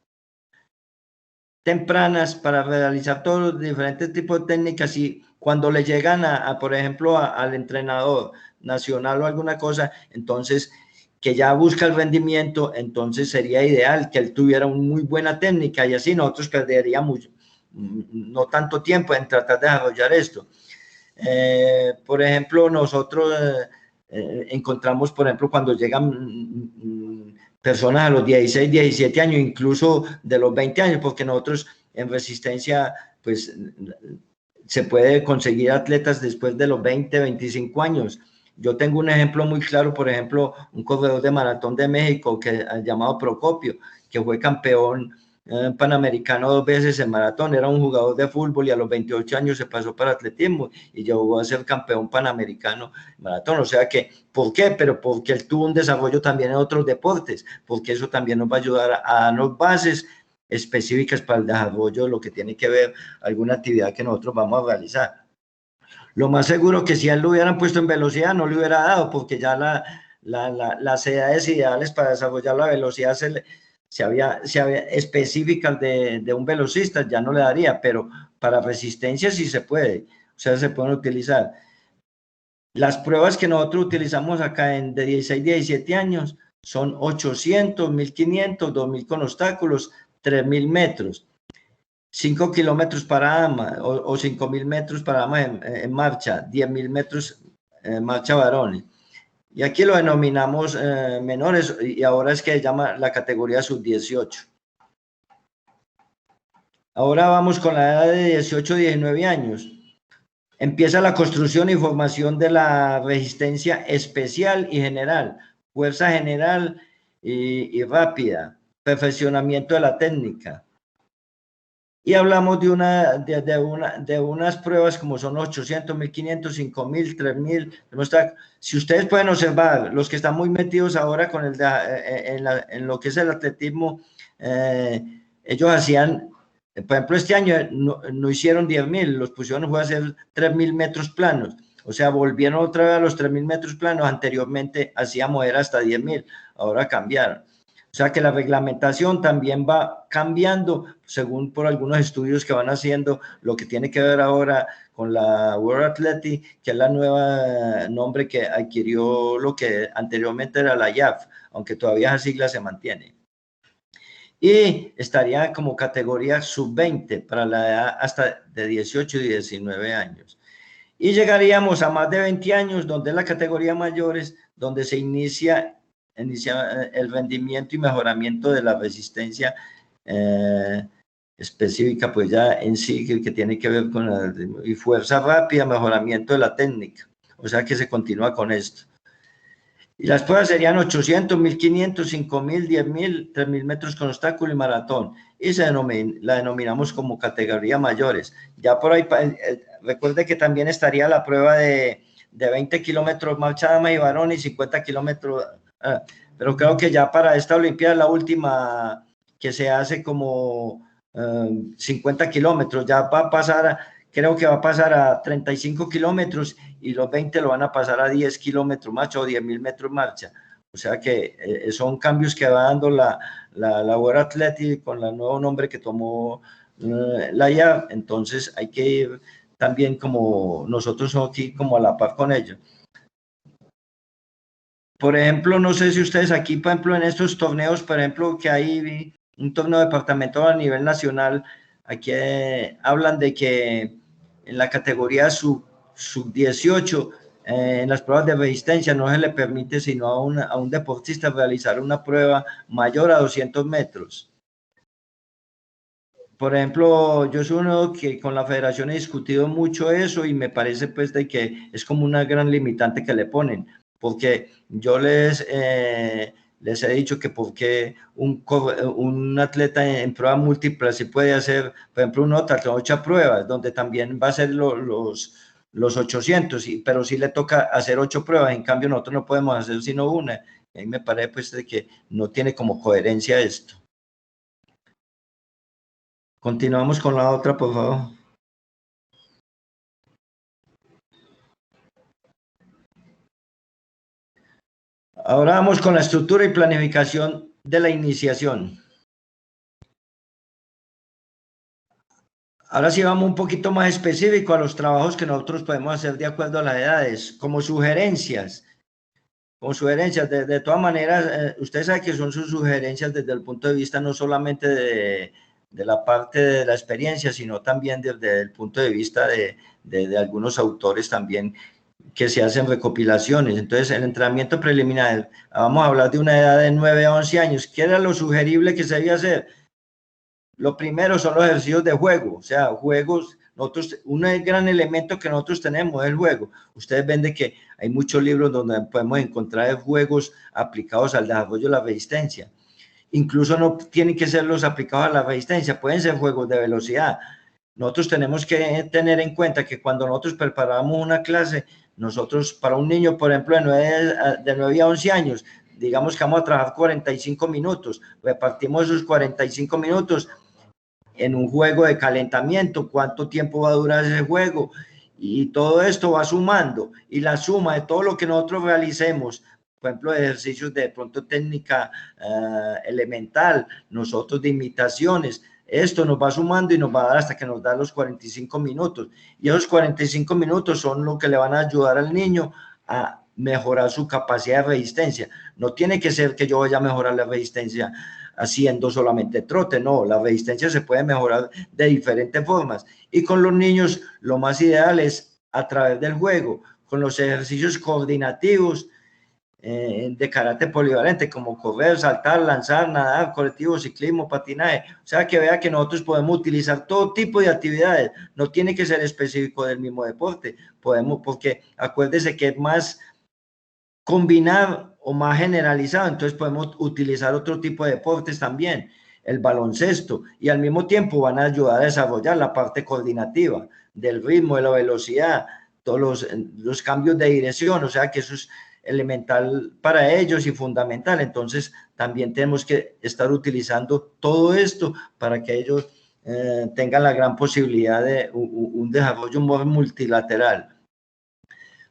tempranas para realizar todos los diferentes tipos de técnicas, y cuando le llegan por ejemplo, al entrenador nacional o alguna cosa, entonces que ya busca el rendimiento, entonces sería ideal que él tuviera una muy buena técnica, y así nosotros perderíamos no tanto tiempo en tratar de desarrollar esto. Por ejemplo, nosotros encontramos, por ejemplo, cuando llegan personas a los 16, 17 años, incluso de los 20 años, porque nosotros en resistencia, pues se puede conseguir atletas después de los 20, 25 años. Yo tengo un ejemplo muy claro, por ejemplo, un corredor de maratón de México que llamado Procopio, que fue campeón panamericano 2 veces en maratón, era un jugador de fútbol y a los 28 años se pasó para atletismo y llegó a ser campeón panamericano en maratón. O sea que, ¿por qué? Pero porque él tuvo un desarrollo también en otros deportes, porque eso también nos va a ayudar a darnos bases específicas para el desarrollo de lo que tiene que ver alguna actividad que nosotros vamos a realizar. Lo más seguro que si a él lo hubieran puesto en velocidad no le hubiera dado, porque ya las edades ideales para desarrollar la velocidad se había específicas de un velocista, ya no le daría, pero para resistencia sí se puede, o sea, se pueden utilizar. Las pruebas que nosotros utilizamos acá de 16, 17 años son 800, 1500, 2000 con obstáculos, 3000 metros. 5 kilómetros para dama o 5.000 metros para dama en marcha, 10.000 metros en marcha varones. Y aquí lo denominamos menores, y ahora es que se llama la categoría sub-18. Ahora vamos con la edad de 18, 19 años. Empieza la construcción y formación de la resistencia especial y general, fuerza general y rápida, perfeccionamiento de la técnica. Y hablamos de unas pruebas como son 800, 1500, 5000, 3000. Si ustedes pueden observar, los que están muy metidos ahora con en lo que es el atletismo, ellos hacían, por ejemplo, este año no hicieron 10.000, los pusieron a hacer 3000 metros planos. O sea, volvieron otra vez a los 3000 metros planos. Anteriormente hacíamos era hasta 10.000, ahora cambiaron. O sea que la reglamentación también va cambiando según por algunos estudios que van haciendo, lo que tiene que ver ahora con la World Athletics, que es la nueva nombre que adquirió lo que anteriormente era la IAF, aunque todavía esa sigla se mantiene. Y estaría como categoría sub-20 para la edad hasta de 18 y 19 años. Y llegaríamos a más de 20 años, donde es la categoría mayores, donde se inicia el rendimiento y mejoramiento de la resistencia específica, pues ya en sí, que tiene que ver con y fuerza rápida, mejoramiento de la técnica. O sea que se continúa con esto. Y las pruebas serían 800, 1500, 5000, 10.000, 3000 metros con obstáculo y maratón. Y la denominamos como categoría mayores. Ya por ahí, recuerde que también estaría la prueba de 20 kilómetros marcha dama y varón y 50 kilómetros. Pero creo que ya para esta Olimpiada, la última que se hace como 50 kilómetros, ya va a pasar, creo que va a pasar a 35 kilómetros y los 20 lo van a pasar a 10 kilómetros marcha o 10.000 metros marcha. O sea que son cambios que va dando la World Athletics con el nuevo nombre que tomó la IAF. Entonces hay que ir también como nosotros aquí como a la par con ellos. Por ejemplo, no sé si ustedes aquí, por ejemplo, en estos torneos, por ejemplo, que hay un torneo departamental a nivel nacional, aquí hablan de que en la categoría sub-18, en las pruebas de resistencia no se le permite sino a un deportista realizar una prueba mayor a 200 metros. Por ejemplo, yo soy uno que con la federación he discutido mucho eso y me parece pues de que es como una gran limitante que le ponen, porque yo les he dicho que porque un atleta en prueba múltiple sí puede hacer, por ejemplo, un otra 8 pruebas, donde también va a ser los 800, pero sí le toca hacer 8 pruebas, en cambio nosotros no podemos hacer sino una. A mí me parece pues de que no tiene como coherencia esto. Continuamos con la otra, por favor. Ahora vamos con la estructura y planificación de la iniciación. Ahora sí vamos un poquito más específico a los trabajos que nosotros podemos hacer de acuerdo a las edades, como sugerencias. De todas maneras, usted sabe que son sus sugerencias desde el punto de vista no solamente de la parte de la experiencia, sino también desde el punto de vista de algunos autores también que se hacen recopilaciones. Entonces, el entrenamiento preliminar, vamos a hablar de una edad de 9 a 11 años. ¿Qué era lo sugerible que se debía hacer? Lo primero son los ejercicios de juego, o sea, juegos. Un gran elemento que nosotros tenemos es el juego. Ustedes ven de que hay muchos libros donde podemos encontrar juegos aplicados al desarrollo de la resistencia. Incluso no tienen que ser los aplicados a la resistencia, pueden ser juegos de velocidad. Nosotros tenemos que tener en cuenta que cuando nosotros preparamos una clase, nosotros para un niño, por ejemplo, de 9 a 11 años, digamos que vamos a trabajar 45 minutos, repartimos esos 45 minutos en un juego de calentamiento, cuánto tiempo va a durar ese juego, y todo esto va sumando, y la suma de todo lo que nosotros realicemos, por ejemplo, ejercicios de pronto técnica elemental, nosotros de imitaciones, esto nos va sumando y nos va a dar hasta que nos da los 45 minutos, y esos 45 minutos son lo que le van a ayudar al niño a mejorar su capacidad de resistencia. No tiene que ser que yo vaya a mejorar la resistencia haciendo solamente trote, no, la resistencia se puede mejorar de diferentes formas, y con los niños lo más ideal es a través del juego, con los ejercicios coordinativos de carácter polivalente, como correr, saltar, lanzar, nadar, colectivo, ciclismo, patinaje. O sea, que vea que nosotros podemos utilizar todo tipo de actividades, no tiene que ser específico del mismo deporte, podemos, porque acuérdese que es más combinar o más generalizado, entonces podemos utilizar otro tipo de deportes también. el baloncesto, y al mismo tiempo van a ayudar a desarrollar la parte coordinativa del ritmo, de la velocidad, todos los cambios de dirección, o sea que eso es elemental para ellos y fundamental. Entonces también tenemos que estar utilizando todo esto para que ellos tengan la gran posibilidad de un desarrollo multilateral.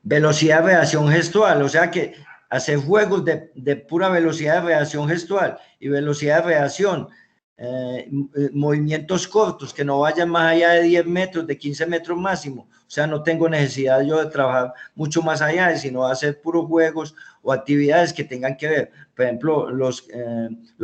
Velocidad de reacción gestual, o sea que hacer juegos de pura velocidad de reacción gestual y velocidad de reacción, movimientos cortos que no vayan más allá de 10 metros, de 15 metros máximo. O sea, no tengo necesidad yo de trabajar mucho más allá, sino hacer puros juegos o actividades que tengan que ver, por ejemplo, los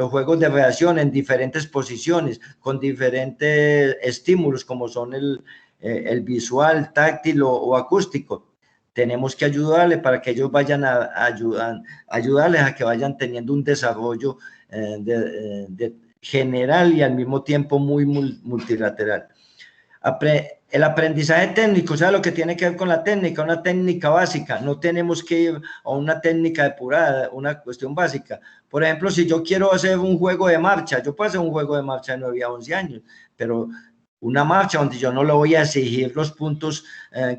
juegos de reacción en diferentes posiciones, con diferentes estímulos como son el visual, táctil o acústico. Tenemos que ayudarles para que ellos vayan ayudarles a que vayan teniendo un desarrollo general y al mismo tiempo muy multilateral. El aprendizaje técnico, o sea, lo que tiene que ver con la técnica, una técnica básica, no tenemos que ir a una técnica depurada, una cuestión básica. Por ejemplo, si yo quiero hacer un juego de marcha, yo puedo hacer un juego de marcha de 9 a 11 años, pero una marcha donde yo no le voy a exigir los puntos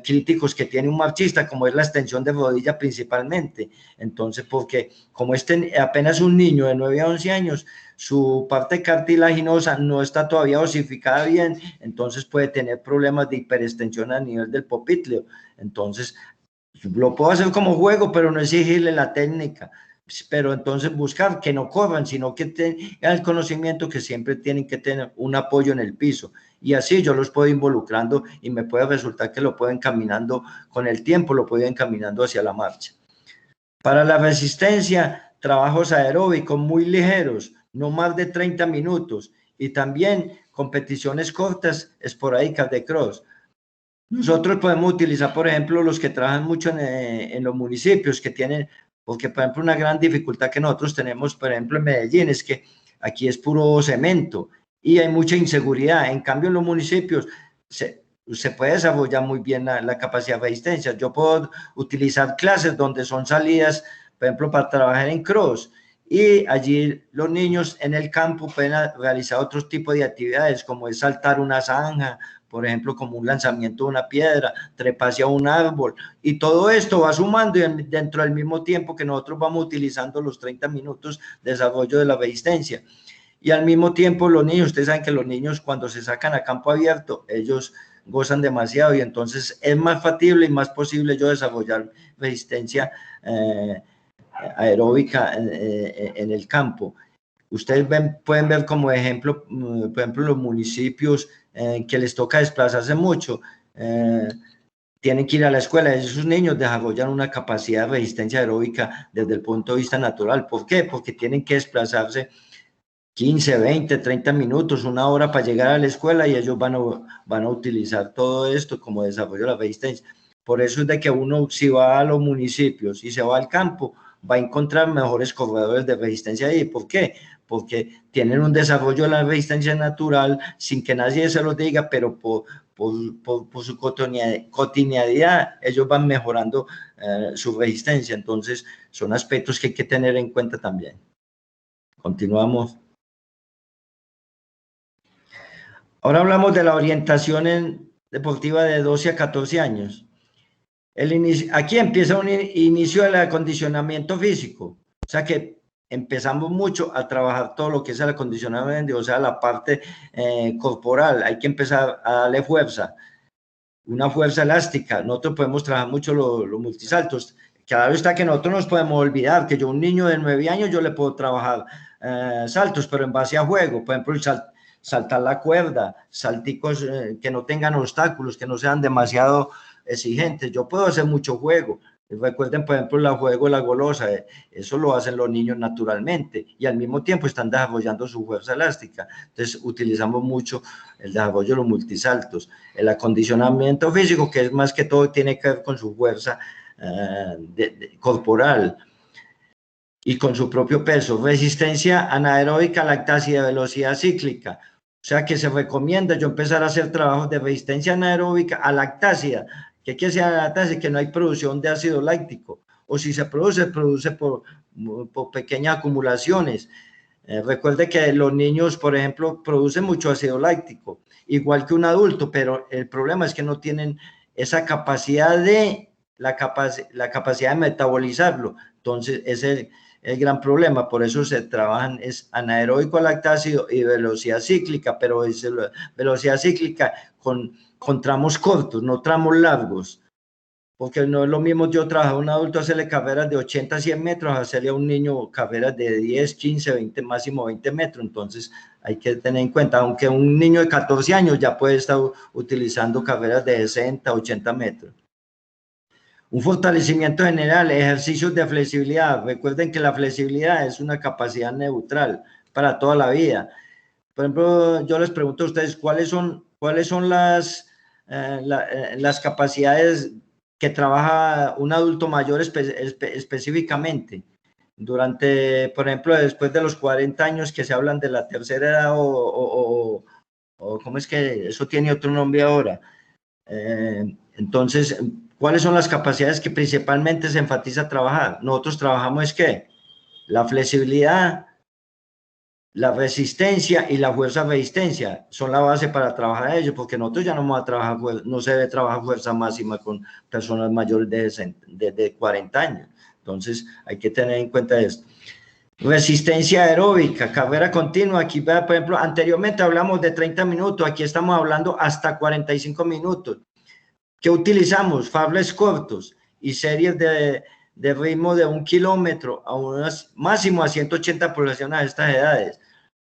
críticos que tiene un marchista, como es la extensión de rodilla principalmente. Entonces, porque como apenas un niño de 9 a 11 años, su parte cartilaginosa no está todavía osificada bien, entonces puede tener problemas de hiperextensión a nivel del poplitea. Entonces, lo puedo hacer como juego, pero no exigirle la técnica. Pero entonces buscar que no corran, sino que tengan el conocimiento que siempre tienen que tener un apoyo en el piso. Y así yo los puedo involucrando y me puede resultar que lo pueden caminando con el tiempo, lo pueden caminando hacia la marcha. Para la resistencia, trabajos aeróbicos muy ligeros, no más de 30 minutos, y también competiciones cortas esporádicas de cross. Nosotros podemos utilizar, por ejemplo, los que trabajan mucho en los municipios que tienen, porque por ejemplo una gran dificultad que nosotros tenemos, por ejemplo en Medellín, es que aquí es puro cemento y hay mucha inseguridad. En cambio en los municipios se puede desarrollar muy bien la capacidad de resistencia. Yo puedo utilizar clases donde son salidas, por ejemplo, para trabajar en cross, y allí los niños en el campo pueden realizar otro tipo de actividades, como es saltar una zanja, por ejemplo, como un lanzamiento de una piedra, treparse a un árbol, y todo esto va sumando dentro del mismo tiempo que nosotros vamos utilizando los 30 minutos de desarrollo de la resistencia. Y al mismo tiempo los niños, ustedes saben que los niños cuando se sacan a campo abierto, ellos gozan demasiado y entonces es más factible y más posible yo desarrollar resistencia aeróbica en el campo. Ustedes pueden ver como ejemplo, por ejemplo, los municipios que les toca desplazarse mucho, tienen que ir a la escuela, esos niños desarrollan una capacidad de resistencia aeróbica desde el punto de vista natural. ¿Por qué? Porque tienen que desplazarse 15, 20, 30 minutos, una hora para llegar a la escuela y ellos van a utilizar todo esto como desarrollo de la resistencia. Por eso es de que uno, si va a los municipios y se va al campo, va a encontrar mejores corredores de resistencia ahí. ¿Por qué? Porque tienen un desarrollo de la resistencia natural sin que nadie se lo diga, pero por su cotidianidad ellos van mejorando su resistencia. Entonces son aspectos que hay que tener en cuenta también. Continuamos. Ahora hablamos de la orientación deportiva de 12 a 14 años. Aquí empieza un inicio del acondicionamiento físico, o sea que empezamos mucho a trabajar todo lo que es el acondicionamiento, o sea, la parte corporal. Hay que empezar a darle fuerza, una fuerza elástica. Nosotros podemos trabajar mucho los multisaltos. Claro está que nosotros nos podemos olvidar que yo, un niño de 9 años, yo le puedo trabajar saltos, pero en base a juego. Por ejemplo, saltar la cuerda, salticos que no tengan obstáculos, que no sean demasiado exigentes. Yo puedo hacer mucho juego. Recuerden, por ejemplo, el juego de la golosa, eso lo hacen los niños naturalmente y al mismo tiempo están desarrollando su fuerza elástica. Entonces, utilizamos mucho el desarrollo de los multisaltos. El acondicionamiento físico, que es más que todo, tiene que ver con su fuerza corporal y con su propio peso. Resistencia anaeróbica, lactasia de velocidad cíclica. O sea que se recomienda yo empezar a hacer trabajos de resistencia anaeróbica a lactasia. ¿Qué quiere decir la lactasia? Que no hay producción de ácido láctico. O si se produce por pequeñas acumulaciones. Recuerde que los niños, por ejemplo, producen mucho ácido láctico, igual que un adulto, pero el problema es que no tienen esa capacidad la capacidad de metabolizarlo. Entonces, ese es el gran problema. Por eso se trabajan es anaeróbico lactácido y velocidad cíclica, pero es velocidad cíclica con tramos cortos, no tramos largos. Porque no es lo mismo yo trabajar a un adulto, hacerle carreras de 80 a 100 metros, hacerle a un niño carreras de 10, 15, 20, máximo 20 metros. Entonces hay que tener en cuenta, aunque un niño de 14 años ya puede estar utilizando carreras de 60, 80 metros. Un fortalecimiento general, ejercicios de flexibilidad. Recuerden que la flexibilidad es una capacidad neutral para toda la vida. Por ejemplo, yo les pregunto a ustedes, ¿cuáles son las capacidades que trabaja un adulto mayor específicamente? Durante, por ejemplo, después de los 40 años que se hablan de la tercera edad o ¿cómo es que eso tiene otro nombre ahora? Entonces, ¿cuáles son las capacidades que principalmente se enfatiza trabajar? Nosotros trabajamos es ¿qué? La flexibilidad, la resistencia y la fuerza-resistencia son la base para trabajar ellos, porque nosotros ya no vamos a trabajar, no se debe trabajar fuerza máxima con personas mayores de 40 años. Entonces, hay que tener en cuenta esto. Resistencia aeróbica, carrera continua. Aquí, por ejemplo, anteriormente hablamos de 30 minutos, aquí estamos hablando hasta 45 minutos. ¿Qué utilizamos? Fables cortos y series de ritmo de 1 kilómetro a máximo a 180 pulsaciones a estas edades.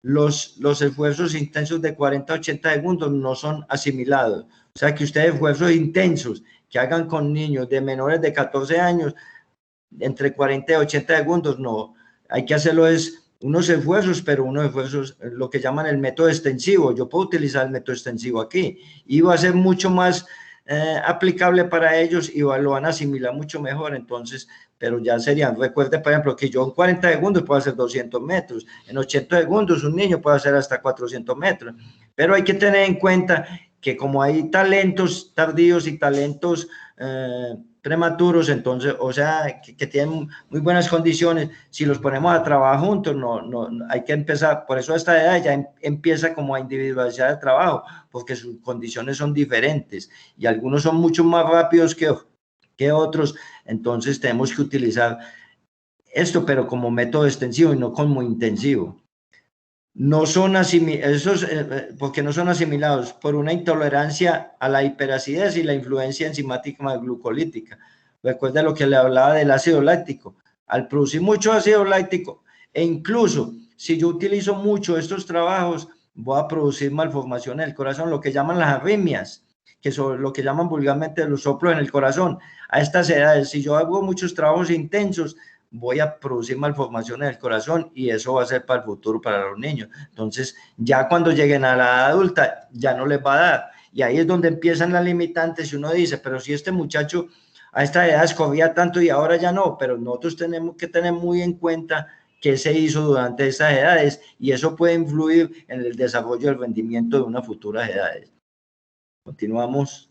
Los esfuerzos intensos de 40 a 80 segundos no son asimilados. O sea que ustedes esfuerzos intensos que hagan con niños de menores de 14 años, entre 40 y 80 segundos, no. Hay que hacerlo es unos esfuerzos, pero unos esfuerzos, lo que llaman el método extensivo. Yo puedo utilizar el método extensivo aquí y va a ser mucho más aplicable para ellos y lo van a asimilar mucho mejor. Entonces, pero ya serían, recuerde por ejemplo que yo en 40 segundos puedo hacer 200 metros, en 80 segundos un niño puede hacer hasta 400 metros, pero hay que tener en cuenta que como hay talentos tardíos y talentos prematuros, entonces, o sea, que tienen muy buenas condiciones, si los ponemos a trabajar juntos, no hay que empezar, por eso a esta edad ya empieza como a individualizar el trabajo, porque sus condiciones son diferentes y algunos son mucho más rápidos que otros, entonces tenemos que utilizar esto, pero como método extensivo y no como intensivo. No son asimilados, porque no son asimilados por una intolerancia a la hiperacidez y la influencia enzimática glucolítica. Recuerda lo que le hablaba del ácido láctico. Al producir mucho ácido láctico, e incluso si yo utilizo mucho estos trabajos, voy a producir malformaciones del corazón, lo que llaman las arritmias, que son lo que llaman vulgarmente los soplos en el corazón. A estas edades, si yo hago muchos trabajos intensos, voy a producir malformaciones del corazón y eso va a ser para el futuro, para los niños. Entonces, ya cuando lleguen a la edad adulta, ya no les va a dar. Y ahí es donde empiezan las limitantes y uno dice, pero si este muchacho a esta edad corría tanto y ahora ya no, pero nosotros tenemos que tener muy en cuenta qué se hizo durante esas edades y eso puede influir en el desarrollo del rendimiento de unas futuras edades. Continuamos.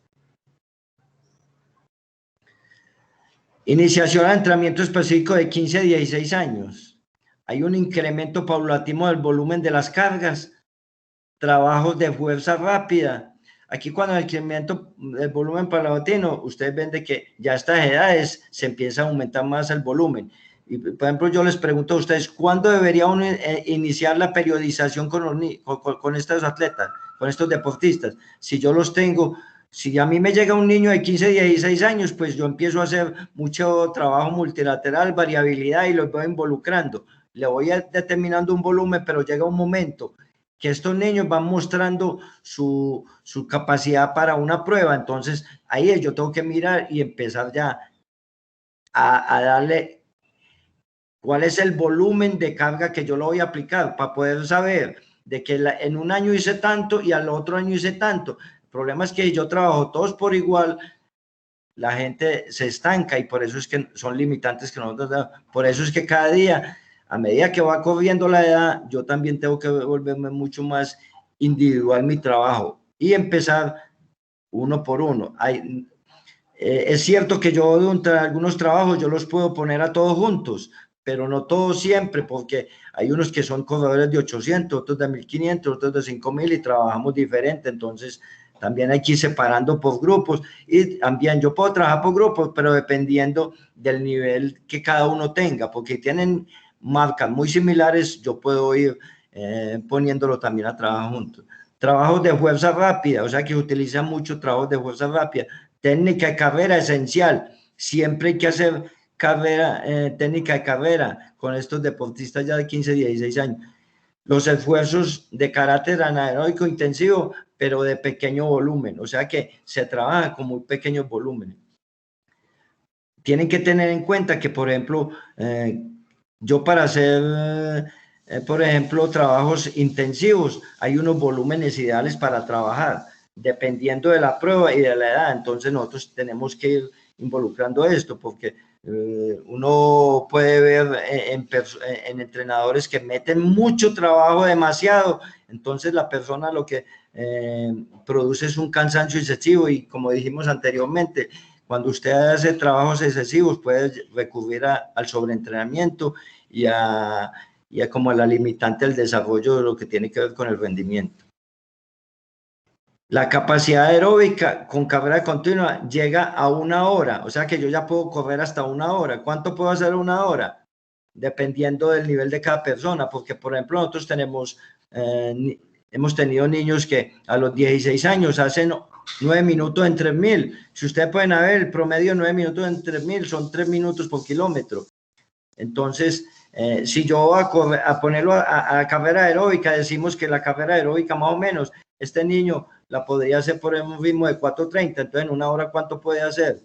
Iniciación al entrenamiento específico de 15 a 16 años. Hay un incremento paulatino del volumen de las cargas, trabajos de fuerza rápida. Aquí cuando el incremento del volumen paulatino, ustedes ven de que ya a estas edades se empieza a aumentar más el volumen. Y, por ejemplo, yo les pregunto a ustedes, ¿cuándo debería uno iniciar la periodización con estos atletas, con estos deportistas? Si yo los tengo... Si a mí me llega un niño de 15, 16 años, pues yo empiezo a hacer mucho trabajo multilateral, variabilidad y los voy involucrando. Le voy determinando un volumen, pero llega un momento que estos niños van mostrando su capacidad para una prueba. Entonces, ahí yo tengo que mirar y empezar ya a darle cuál es el volumen de carga que yo lo voy a aplicar para poder saber de que en un año hice tanto y al otro año hice tanto. El problema es que yo trabajo todos por igual, la gente se estanca y por eso es que son limitantes que nosotros damos. Por eso es que cada día, a medida que va corriendo la edad, yo también tengo que volverme mucho más individual mi trabajo y empezar uno por uno. Es cierto que yo entre algunos trabajos yo los puedo poner a todos juntos, pero no todos siempre, porque hay unos que son corredores de 800, otros de 1500, otros de 5000 y trabajamos diferente, entonces también hay que ir separando por grupos y también yo puedo trabajar por grupos, pero dependiendo del nivel que cada uno tenga, porque tienen marcas muy similares, yo puedo ir poniéndolo también a trabajar juntos. Trabajos de fuerza rápida, o sea que utilizan mucho trabajos de fuerza rápida. Técnica de carrera esencial, siempre hay que hacer carrera, técnica de carrera con estos deportistas ya de 15, 16 años. Los esfuerzos de carácter anaeróbico intensivo, pero de pequeño volumen, o sea que se trabaja con muy pequeños volúmenes. Tienen que tener en cuenta que, por ejemplo, yo para hacer, por ejemplo, trabajos intensivos, hay unos volúmenes ideales para trabajar, dependiendo de la prueba y de la edad. Entonces nosotros tenemos que ir involucrando esto, porque uno puede ver en entrenadores que meten mucho trabajo, demasiado, entonces la persona lo que produce es un cansancio excesivo y, como dijimos anteriormente, cuando usted hace trabajos excesivos puede recurrir al sobreentrenamiento y a como a la limitante del desarrollo de lo que tiene que ver con el rendimiento. La capacidad aeróbica con carrera continua llega a 1 hora, o sea que yo ya puedo correr hasta 1 hora. ¿Cuánto puedo hacer 1 hora? Dependiendo del nivel de cada persona, porque por ejemplo nosotros hemos tenido niños que a los 16 años hacen 9 minutos en 3000. Si ustedes pueden ver, el promedio de 9 minutos en 3000 son 3 minutos por kilómetro. Entonces, si yo voy a ponerlo a carrera aeróbica, decimos que la carrera aeróbica más o menos, este niño la podría hacer por un ritmo de 4:30, entonces en 1 hora, ¿cuánto puede hacer?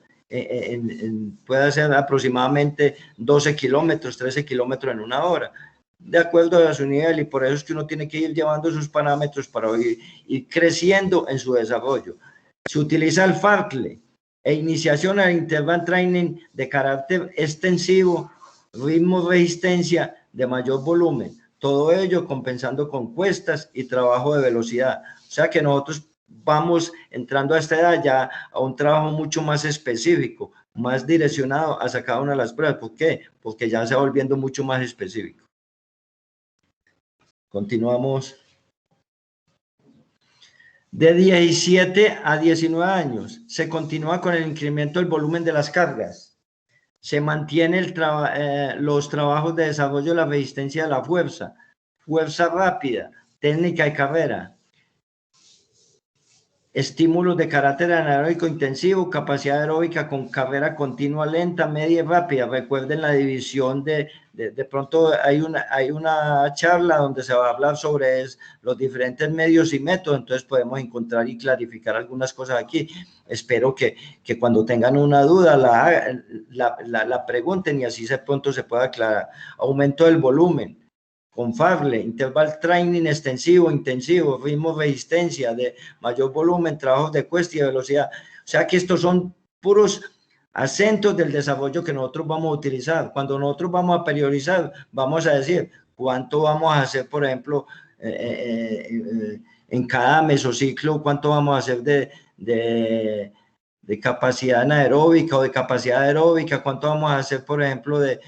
Puede hacer aproximadamente 12 kilómetros, 13 kilómetros en 1 hora, de acuerdo a su nivel, y por eso es que uno tiene que ir llevando sus parámetros para ir creciendo en su desarrollo. Se utiliza el FARTLE e iniciación al interval training de carácter extensivo, ritmo resistencia de mayor volumen, todo ello compensando con cuestas y trabajo de velocidad. O sea que nosotros vamos entrando a esta edad ya a un trabajo mucho más específico, más direccionado hacia cada una de las pruebas. ¿Por qué? Porque ya se va volviendo mucho más específico. Continuamos. De 17 a 19 años se continúa con el incremento del volumen de las cargas. Se mantiene los trabajos de desarrollo de la resistencia de la fuerza, fuerza rápida, técnica de carrera, estímulos de carácter anaeróbico intensivo, capacidad aeróbica con carrera continua lenta, media y rápida. Recuerden la división de pronto hay una charla donde se va a hablar sobre los diferentes medios y métodos, entonces podemos encontrar y clarificar algunas cosas aquí. Espero que cuando tengan una duda la pregunten y así pronto se pueda aclarar. Aumento del volumen con FARTLE, interval training extensivo, intensivo, ritmo resistencia de mayor volumen, trabajos de cuesta y velocidad. O sea que estos son puros acentos del desarrollo que nosotros vamos a utilizar. Cuando nosotros vamos a priorizar, vamos a decir cuánto vamos a hacer, por ejemplo, en cada mesociclo, cuánto vamos a hacer de capacidad anaeróbica o de capacidad aeróbica, cuánto vamos a hacer, por ejemplo, de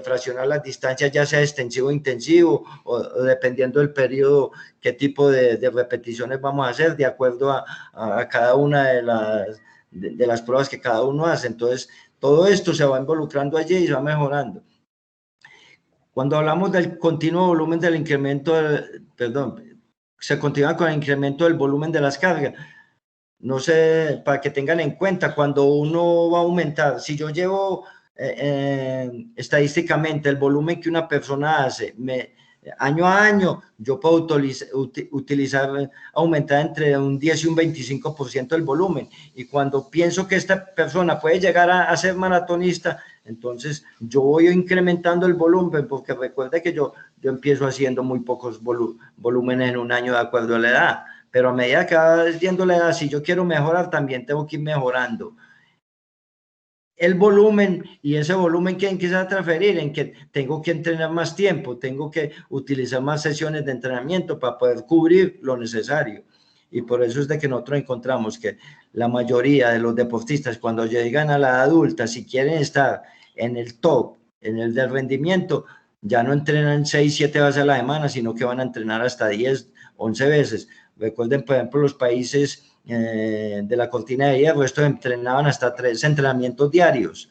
fraccionar las distancias, ya sea extensivo o intensivo, o dependiendo del periodo, qué tipo de repeticiones vamos a hacer, de acuerdo a cada una de las pruebas que cada uno hace. Entonces, todo esto se va involucrando allí y se va mejorando. Cuando hablamos del continuo volumen del incremento, se continúa con el incremento del volumen de las cargas. No sé, para que tengan en cuenta, cuando uno va a aumentar, si yo llevo estadísticamente el volumen que una persona hace, año a año, yo puedo utilizar, aumentar entre un 10 y un 25% el volumen. Y cuando pienso que esta persona puede llegar a ser maratonista, entonces yo voy incrementando el volumen, porque recuerde que yo empiezo haciendo muy pocos volúmenes en un año de acuerdo a la edad. Pero a medida que va yendo la edad, si yo quiero mejorar, también tengo que ir mejorando el volumen, y ese volumen que se va a transferir en que tengo que entrenar más tiempo, tengo que utilizar más sesiones de entrenamiento para poder cubrir lo necesario. Y por eso es de que nosotros encontramos que la mayoría de los deportistas, cuando llegan a la edad adulta, si quieren estar en el top, En el del rendimiento, ya no entrenan 6, 7 veces a la semana, sino que van a entrenar hasta 10, 11 veces. Recuerden, por ejemplo, los países de la cortina de hierro, estos entrenaban hasta 3 entrenamientos diarios.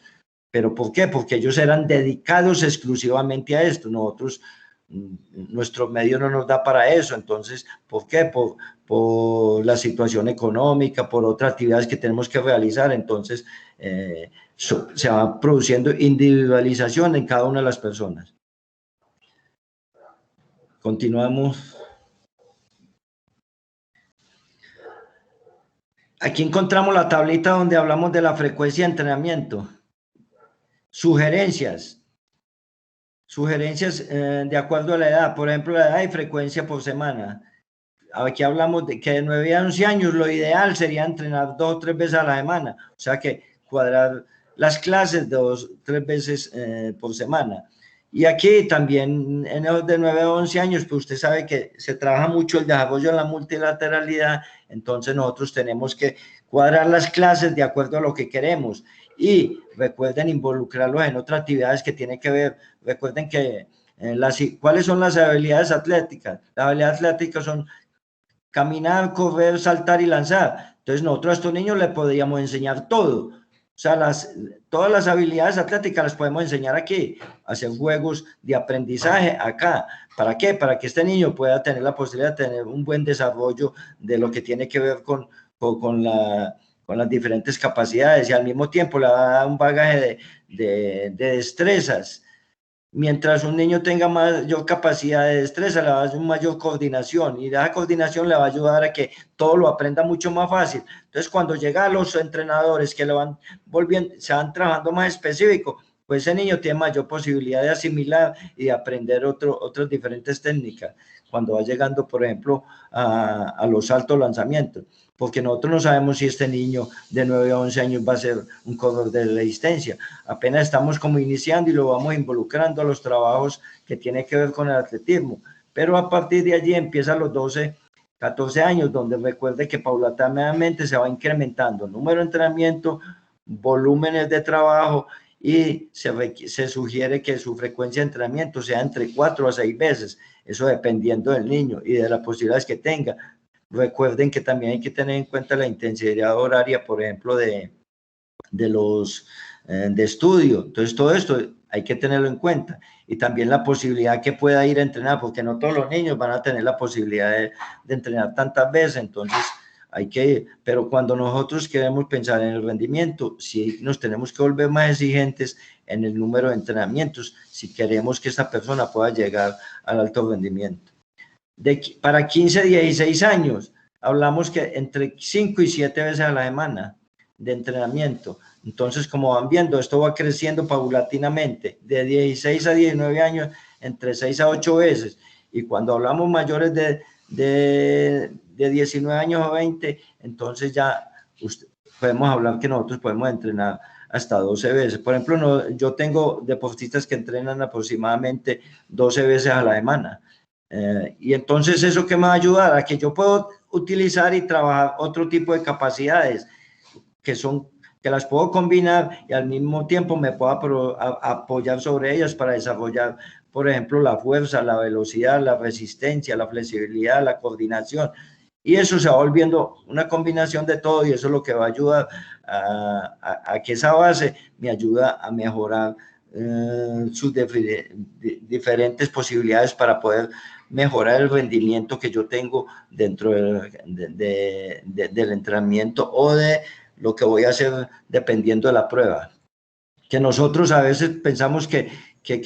¿Pero por qué? Porque ellos eran dedicados exclusivamente a esto. Nosotros, nuestro medio no nos da para eso. Entonces, ¿por qué? Por la situación económica, por otras actividades que tenemos que realizar. Entonces, se va produciendo individualización en cada una de las personas. Continuamos. Aquí encontramos la tablita donde hablamos de la frecuencia de entrenamiento. Sugerencias de acuerdo a la edad, por ejemplo, la edad y frecuencia por semana. Aquí hablamos de que de 9 a 11 años lo ideal sería entrenar 2 o 3 veces a la semana, o sea que cuadrar las clases 2 o 3 veces por semana. Y aquí también en los de 9 a 11 años, pues usted sabe que se trabaja mucho el desarrollo de la multilateralidad, entonces nosotros tenemos que cuadrar las clases de acuerdo a lo que queremos. Y recuerden involucrarlos en otras actividades que tienen que ver. Recuerden que ¿cuáles son las habilidades atléticas? Las habilidades atléticas son caminar, correr, saltar y lanzar. Entonces nosotros a estos niños les podríamos enseñar todo. O sea, todas las habilidades atléticas las podemos enseñar aquí, hacer juegos de aprendizaje acá. ¿Para qué? Para que este niño pueda tener la posibilidad de tener un buen desarrollo de lo que tiene que ver con las diferentes capacidades, y al mismo tiempo le va a dar un bagaje de destrezas. Mientras un niño tenga mayor capacidad de destreza, le va a dar una mayor coordinación, y esa coordinación le va a ayudar a que todo lo aprenda mucho más fácil. Entonces, cuando llega a los entrenadores que se van trabajando más específico, pues ese niño tiene mayor posibilidad de asimilar y de aprender otras diferentes técnicas cuando va llegando, por ejemplo, a los altos lanzamientos. Porque nosotros no sabemos si este niño de 9 a 11 años va a ser un corredor de resistencia. Apenas estamos como iniciando y lo vamos involucrando a los trabajos que tienen que ver con el atletismo. Pero a partir de allí empiezan los 12, 14 años, donde recuerde que paulatinamente se va incrementando el número de entrenamiento, volúmenes de trabajo, y se sugiere que su frecuencia de entrenamiento sea entre 4 a 6 veces, eso dependiendo del niño y de las posibilidades que tenga. Recuerden que también hay que tener en cuenta la intensidad horaria, por ejemplo, de estudio. Entonces, todo esto hay que tenerlo en cuenta. Y también la posibilidad que pueda ir a entrenar, porque no todos los niños van a tener la posibilidad de entrenar tantas veces. Entonces, pero cuando nosotros queremos pensar en el rendimiento, sí nos tenemos que volver más exigentes en el número de entrenamientos si queremos que esta persona pueda llegar al alto rendimiento. Para 15, 16 años, hablamos que entre 5 y 7 veces a la semana de entrenamiento. Entonces, como van viendo, esto va creciendo paulatinamente. De 16 a 19 años, entre 6 a 8 veces. Y cuando hablamos mayores de 19 años o 20, entonces ya podemos hablar que nosotros podemos entrenar hasta 12 veces. Por ejemplo, yo tengo deportistas que entrenan aproximadamente 12 veces a la semana. Y entonces eso que me va a ayudar a que yo puedo utilizar y trabajar otro tipo de capacidades que las puedo combinar, y al mismo tiempo me puedo apoyar sobre ellas para desarrollar, por ejemplo, la fuerza, la velocidad, la resistencia, la flexibilidad, la coordinación. Y eso se va volviendo una combinación de todo, y eso es lo que va a ayudar a que esa base me ayuda a mejorar sus diferentes posibilidades para poder mejorar el rendimiento que yo tengo dentro del entrenamiento o de lo que voy a hacer dependiendo de la prueba. Que nosotros a veces pensamos que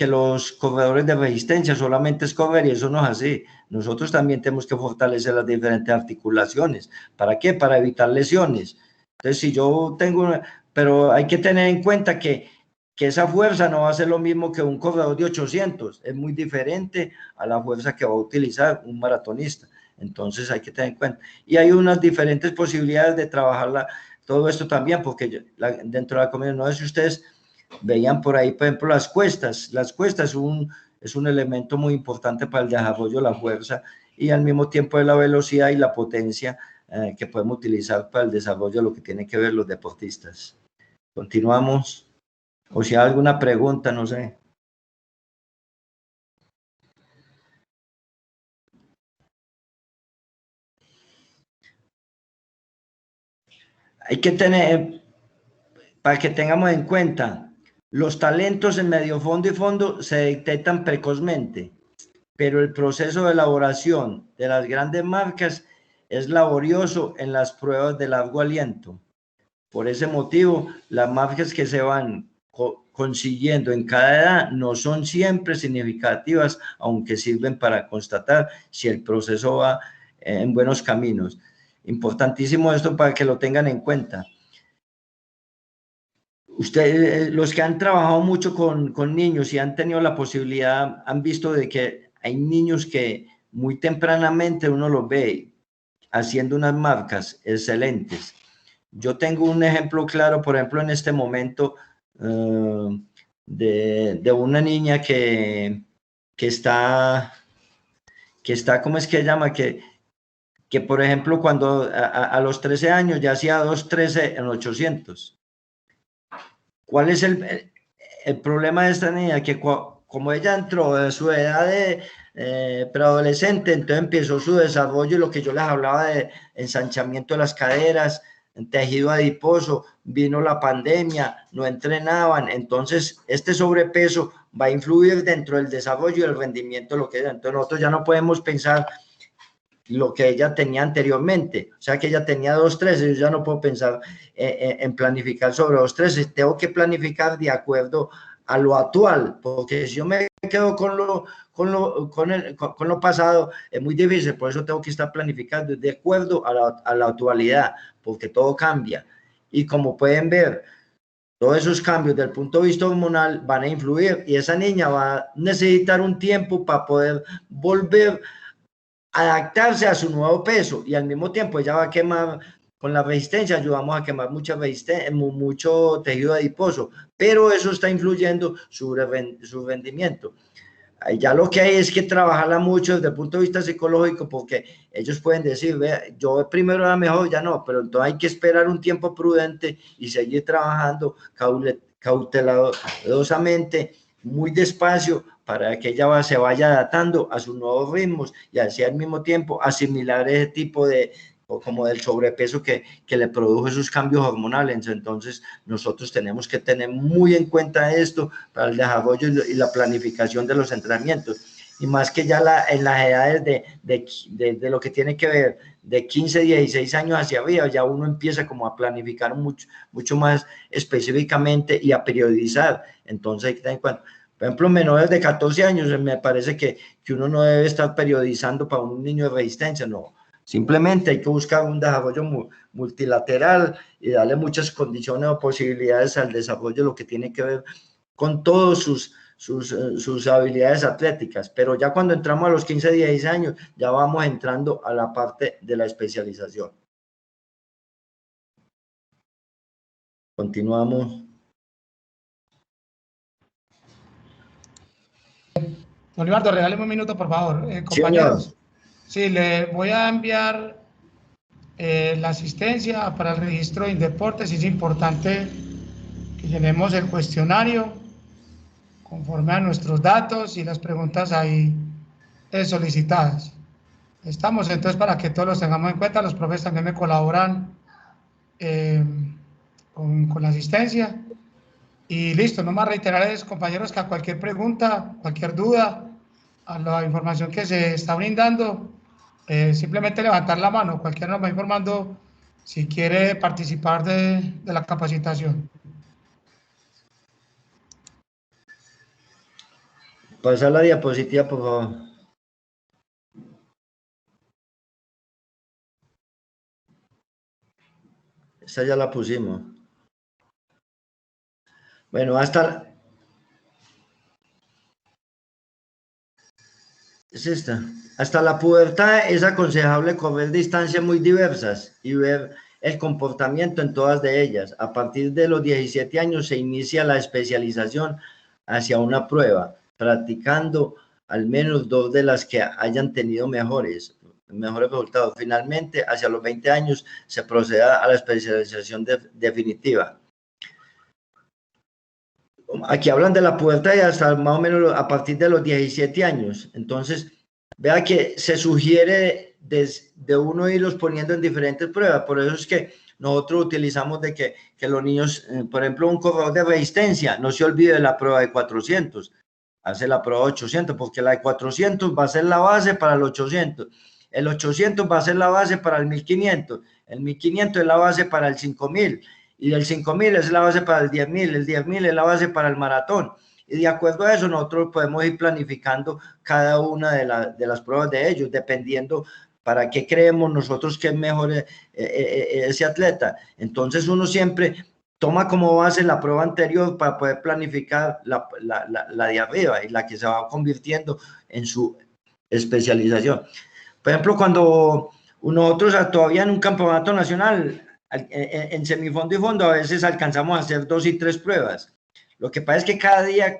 los corredores de resistencia solamente es correr, y eso no es así. Nosotros también tenemos que fortalecer las diferentes articulaciones. ¿Para qué? Para evitar lesiones. Entonces, si yo pero hay que tener en cuenta que esa fuerza no va a ser lo mismo que un corredor de 800, es muy diferente a la fuerza que va a utilizar un maratonista. Entonces hay que tener en cuenta. Y hay unas diferentes posibilidades de trabajar todo esto también, porque dentro de la comunidad, no sé si ustedes veían por ahí, por ejemplo, las cuestas. Las cuestas es un elemento muy importante para el desarrollo de la fuerza, y al mismo tiempo de la velocidad y la potencia que podemos utilizar para el desarrollo de lo que tiene que ver los deportistas. Continuamos. O si hay alguna pregunta, no sé. hay que tener, para que tengamos en cuenta, los talentos en medio fondo y fondo se detectan precozmente, pero el proceso de elaboración de las grandes marcas es laborioso en las pruebas de largo aliento. Por ese motivo, las marcas que se van consiguiendo en cada edad no son siempre significativas, aunque sirven para constatar si el proceso va en buenos caminos. Importantísimo esto para que lo tengan en cuenta. Ustedes, los que han trabajado mucho con niños y han tenido la posibilidad, han visto de que hay niños que muy tempranamente uno los ve haciendo unas marcas excelentes. Yo tengo un ejemplo claro, por ejemplo, en este momento, de una niña que está, ¿cómo es que se llama? Que por ejemplo, cuando a los 13 años ya hacía 2.13 en 800. ¿Cuál es el problema de esta niña? Que como ella entró de su edad de preadolescente, entonces empezó su desarrollo y lo que yo les hablaba de ensanchamiento de las caderas, tejido adiposo, vino la pandemia, no entrenaban, entonces este sobrepeso va a influir dentro del desarrollo y el rendimiento de lo que era. Entonces nosotros ya no podemos pensar lo que ella tenía anteriormente, o sea que ella tenía 2.13, yo ya no puedo pensar en planificar sobre 2.13, tengo que planificar de acuerdo a lo actual, porque si yo me quedo con lo pasado, es muy difícil, por eso tengo que estar planificando de acuerdo a la actualidad, porque todo cambia, y como pueden ver, todos esos cambios desde el punto de vista hormonal van a influir, y esa niña va a necesitar un tiempo para poder volver adaptarse a su nuevo peso, y al mismo tiempo ella va a quemar, con la resistencia ayudamos a quemar mucho tejido adiposo, pero eso está influyendo su rendimiento. Ya lo que hay es que trabajarla mucho desde el punto de vista psicológico, porque ellos pueden decir, vea, yo primero era mejor, ya no, pero entonces hay que esperar un tiempo prudente y seguir trabajando cautelosamente, muy despacio, para que ella se vaya adaptando a sus nuevos ritmos y así al mismo tiempo asimilar ese tipo de, como del sobrepeso que le produjo esos cambios hormonales. Entonces nosotros tenemos que tener muy en cuenta esto para el desarrollo y la planificación de los entrenamientos, y más que ya en las edades de lo que tiene que ver de 15, 16 años hacia arriba, ya uno empieza como a planificar mucho más específicamente y a periodizar. Entonces hay que tener en cuenta, por ejemplo, menores de 14 años, me parece que uno no debe estar periodizando para un niño de resistencia, no. Simplemente hay que buscar un desarrollo multilateral y darle muchas condiciones o posibilidades al desarrollo, lo que tiene que ver con todas sus habilidades atléticas. Pero ya cuando entramos a los 15, 16 años, ya vamos entrando a la parte de la especialización. Continuamos. Don Libardo, regáleme un minuto, por favor. Compañeros, sí, le voy a enviar la asistencia para el registro de Indeportes. Es importante que llenemos el cuestionario conforme a nuestros datos y las preguntas ahí solicitadas. Estamos entonces para que todos los tengamos en cuenta. Los profes también me colaboran con la asistencia. Y listo, no más reiterarles, compañeros, que a cualquier pregunta, cualquier duda, a la información que se está brindando, simplemente levantar la mano. Cualquiera nos va informando si quiere participar de la capacitación. Pasar la diapositiva, por favor. Esta ya la pusimos. Bueno, hasta... Es esta. Hasta la pubertad es aconsejable correr distancias muy diversas y ver el comportamiento en todas de ellas. A partir de los 17 años se inicia la especialización hacia una prueba, practicando al menos 2 de las que hayan tenido mejores resultados. Finalmente, hacia los 20 años se procede a la especialización definitiva. Aquí hablan de la pubertad y hasta más o menos a partir de los 17 años. Entonces, vea que se sugiere de uno irlos poniendo en diferentes pruebas. Por eso es que nosotros utilizamos de que los niños, por ejemplo, un corredor de resistencia, no se olvide de la prueba de 400, hace la prueba de 800, porque la de 400 va a ser la base para el 800, el 800 va a ser la base para el 1500, el 1500 es la base para el 5000, y el 5000 es la base para el 10.000, el 10.000 es la base para el maratón. Y de acuerdo a eso, nosotros podemos ir planificando cada una de las pruebas de ellos, dependiendo para qué creemos nosotros que es mejor ese atleta. Entonces, uno siempre toma como base la prueba anterior para poder planificar la de arriba y la que se va convirtiendo en su especialización. Por ejemplo, cuando nosotros todavía en un campeonato nacional, en semifondo y fondo, a veces alcanzamos a hacer 2 y 3 pruebas. Lo que pasa es que cada día,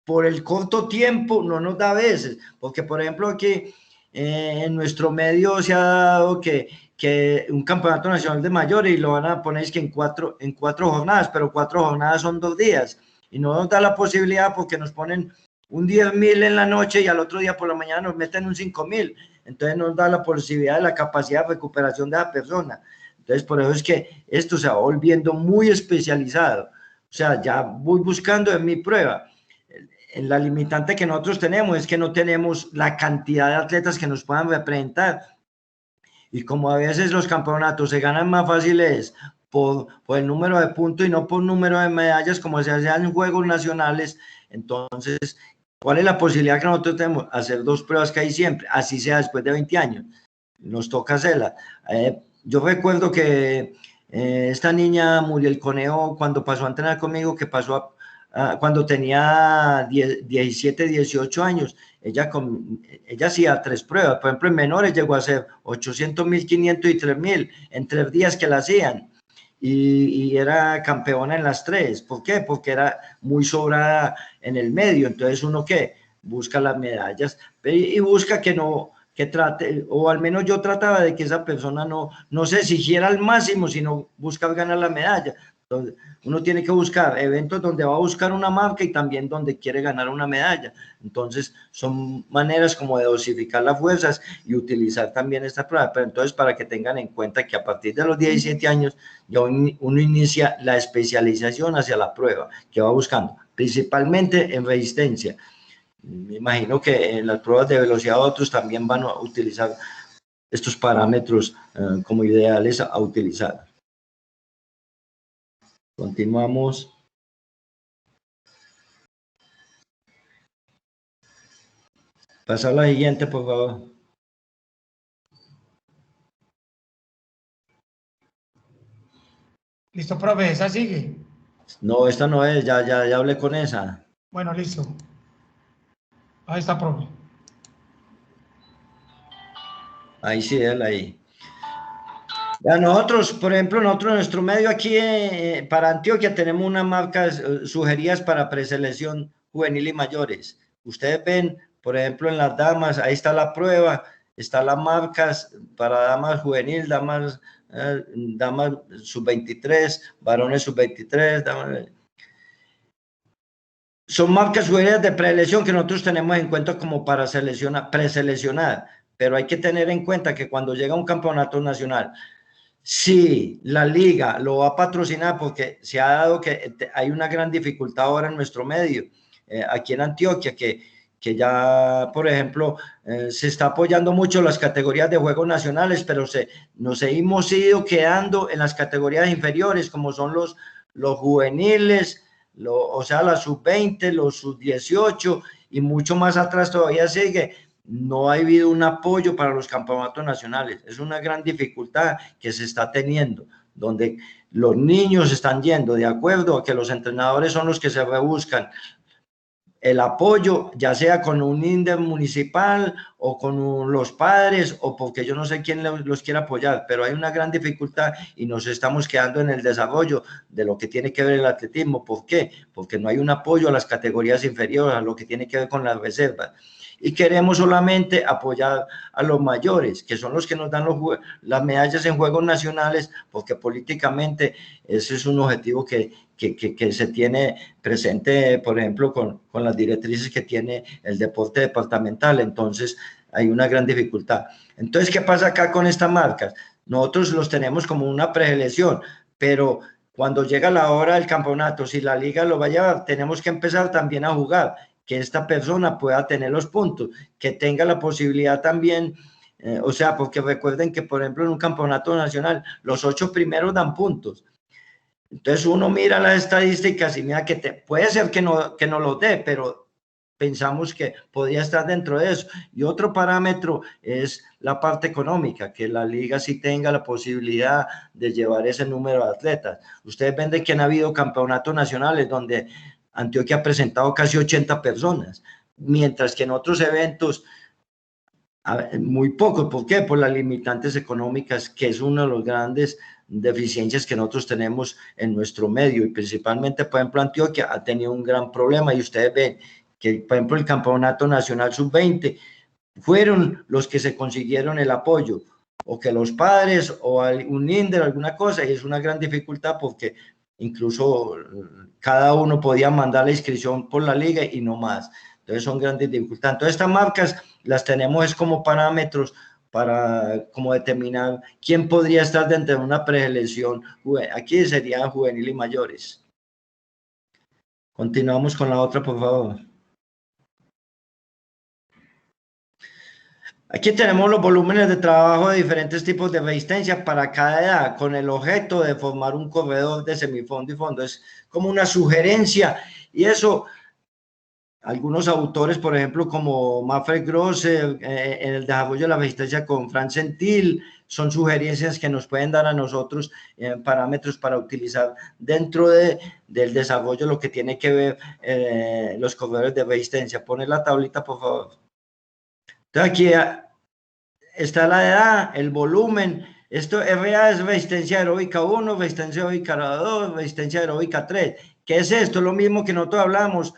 por el corto tiempo, no nos da a veces, porque por ejemplo aquí en nuestro medio se ha dado que un campeonato nacional de mayores, y lo van a poner que en cuatro jornadas, pero 4 jornadas son 2 días, y no nos da la posibilidad porque nos ponen un 10.000 en la noche y al otro día por la mañana nos meten un 5.000, entonces nos da la posibilidad de la capacidad de recuperación de la persona. Entonces por eso es que esto se va volviendo muy especializado. O sea, ya voy buscando en mi prueba. La limitante que nosotros tenemos es que no tenemos la cantidad de atletas que nos puedan representar. Y como a veces los campeonatos se ganan más fáciles por el número de puntos y no por número de medallas, como se hacen en juegos nacionales, entonces, ¿cuál es la posibilidad que nosotros tenemos? Hacer 2 pruebas que hay siempre, así sea después de 20 años. Nos toca hacerla. Yo recuerdo que esta niña Muriel Conejo, cuando pasó a entrenar conmigo, que pasó cuando tenía 17, 18 años, ella hacía 3 pruebas. Por ejemplo, en menores llegó a hacer 800, 1500 y 3000 en 3 días que la hacían. Y era campeona en las 3. ¿Por qué? Porque era muy sobrada en el medio. Entonces, ¿uno qué? Busca las medallas y busca que trate, o al menos yo trataba de que esa persona no se exigiera al máximo, sino buscar ganar la medalla. Entonces, uno tiene que buscar eventos donde va a buscar una marca y también donde quiere ganar una medalla. Entonces, son maneras como de dosificar las fuerzas y utilizar también esta prueba. Pero entonces, para que tengan en cuenta que a partir de los 17 años, ya uno inicia la especialización hacia la prueba que va buscando, principalmente en resistencia. Me imagino que en las pruebas de velocidad otros también van a utilizar estos parámetros como ideales a utilizar. Continuamos. Pasa a la siguiente, por favor. Listo, profe, esa sigue. No, esta no es, ya hablé con esa. Bueno, listo. Ahí está, profe. Ahí sí, él ahí. Ya nosotros, por ejemplo, nosotros en nuestro medio aquí para Antioquia tenemos unas marcas sugeridas para preselección juvenil y mayores. Ustedes ven, por ejemplo, en las damas, ahí está la prueba, están las marcas para damas juvenil, damas sub-23, varones sub-23, son marcas sugeridas de preselección que nosotros tenemos en cuenta como para preseleccionar, pero hay que tener en cuenta que cuando llega un campeonato nacional, sí, la liga lo va a patrocinar porque se ha dado que hay una gran dificultad ahora en nuestro medio, aquí en Antioquia, que ya, por ejemplo, se está apoyando mucho las categorías de juegos nacionales, pero nos hemos ido quedando en las categorías inferiores, como son los juveniles, o sea, la sub-20, los sub-18 y mucho más atrás todavía sigue. No ha habido un apoyo para los campeonatos nacionales. Es una gran dificultad que se está teniendo, donde los niños están yendo de acuerdo a que los entrenadores son los que se rebuscan el apoyo, ya sea con un INDER municipal o con los padres o porque yo no sé quién los quiere apoyar, pero hay una gran dificultad y nos estamos quedando en el desarrollo de lo que tiene que ver el atletismo. ¿Por qué? Porque no hay un apoyo a las categorías inferiores, a lo que tiene que ver con las reservas. Y queremos solamente apoyar a los mayores, que son los que nos dan las medallas en Juegos Nacionales, porque políticamente ese es un objetivo que se tiene presente, por ejemplo, con las directrices que tiene el deporte departamental. Entonces, hay una gran dificultad. Entonces, ¿qué pasa acá con estas marcas? nosotros los tenemos como una preselección, pero cuando llega la hora del campeonato, si la liga lo va a llevar, tenemos que empezar también a jugar, que esta persona pueda tener los puntos, que tenga la posibilidad también, o sea, porque recuerden que, por ejemplo, en un campeonato nacional, los 8 primeros dan puntos. Entonces uno mira las estadísticas y mira que puede ser que no lo dé, pero pensamos que podría estar dentro de eso. Y otro parámetro es la parte económica, que la liga sí tenga la posibilidad de llevar ese número de atletas. Ustedes ven de que han habido campeonatos nacionales donde Antioquia ha presentado casi 80 personas, mientras que en otros eventos muy poco. ¿Por qué? Por las limitantes económicas, que es una de las grandes deficiencias que nosotros tenemos en nuestro medio, y principalmente, por ejemplo, Antioquia ha tenido un gran problema, y ustedes ven que, por ejemplo, el Campeonato Nacional Sub-20 fueron los que se consiguieron el apoyo, o que los padres, o un INDER, alguna cosa, y es una gran dificultad porque incluso cada uno podía mandar la inscripción por la liga y no más. Entonces son grandes dificultades. Entonces estas marcas las tenemos es como parámetros para como determinar quién podría estar dentro de una preselección. Aquí serían juvenil y mayores. Continuamos con la otra, por favor. Aquí tenemos los volúmenes de trabajo de diferentes tipos de resistencia para cada edad, con el objeto de formar un corredor de semifondo y fondo. Es como una sugerencia, y eso, algunos autores, por ejemplo, como Manfred Grosser, en el desarrollo de la resistencia con Franz Sentil, son sugerencias que nos pueden dar a nosotros parámetros para utilizar dentro del desarrollo, lo que tiene que ver los corredores de resistencia. Pone la tablita, por favor. Entonces aquí está la edad, el volumen. Esto RA es resistencia aeróbica 1, resistencia aeróbica 2, resistencia aeróbica 3. ¿Qué es esto? Lo mismo que nosotros hablamos: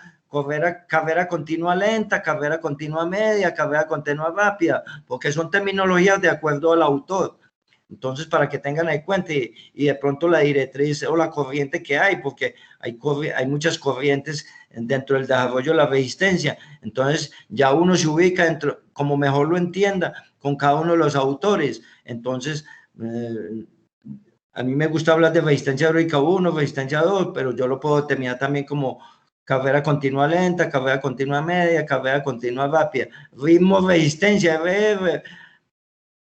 carrera continua lenta, carrera continua media, carrera continua rápida, porque son terminologías de acuerdo al autor. Entonces, para que tengan en cuenta, y de pronto la directriz o la corriente que hay, porque hay muchas corrientes dentro del desarrollo de la resistencia. Entonces, ya uno se ubica dentro, como mejor lo entienda, con cada uno de los autores. Entonces, a mí me gusta hablar de resistencia aeróbica 1, resistencia 2, pero yo lo puedo determinar también como carrera continua lenta, carrera continua media, carrera continua rápida. Ritmo, resistencia,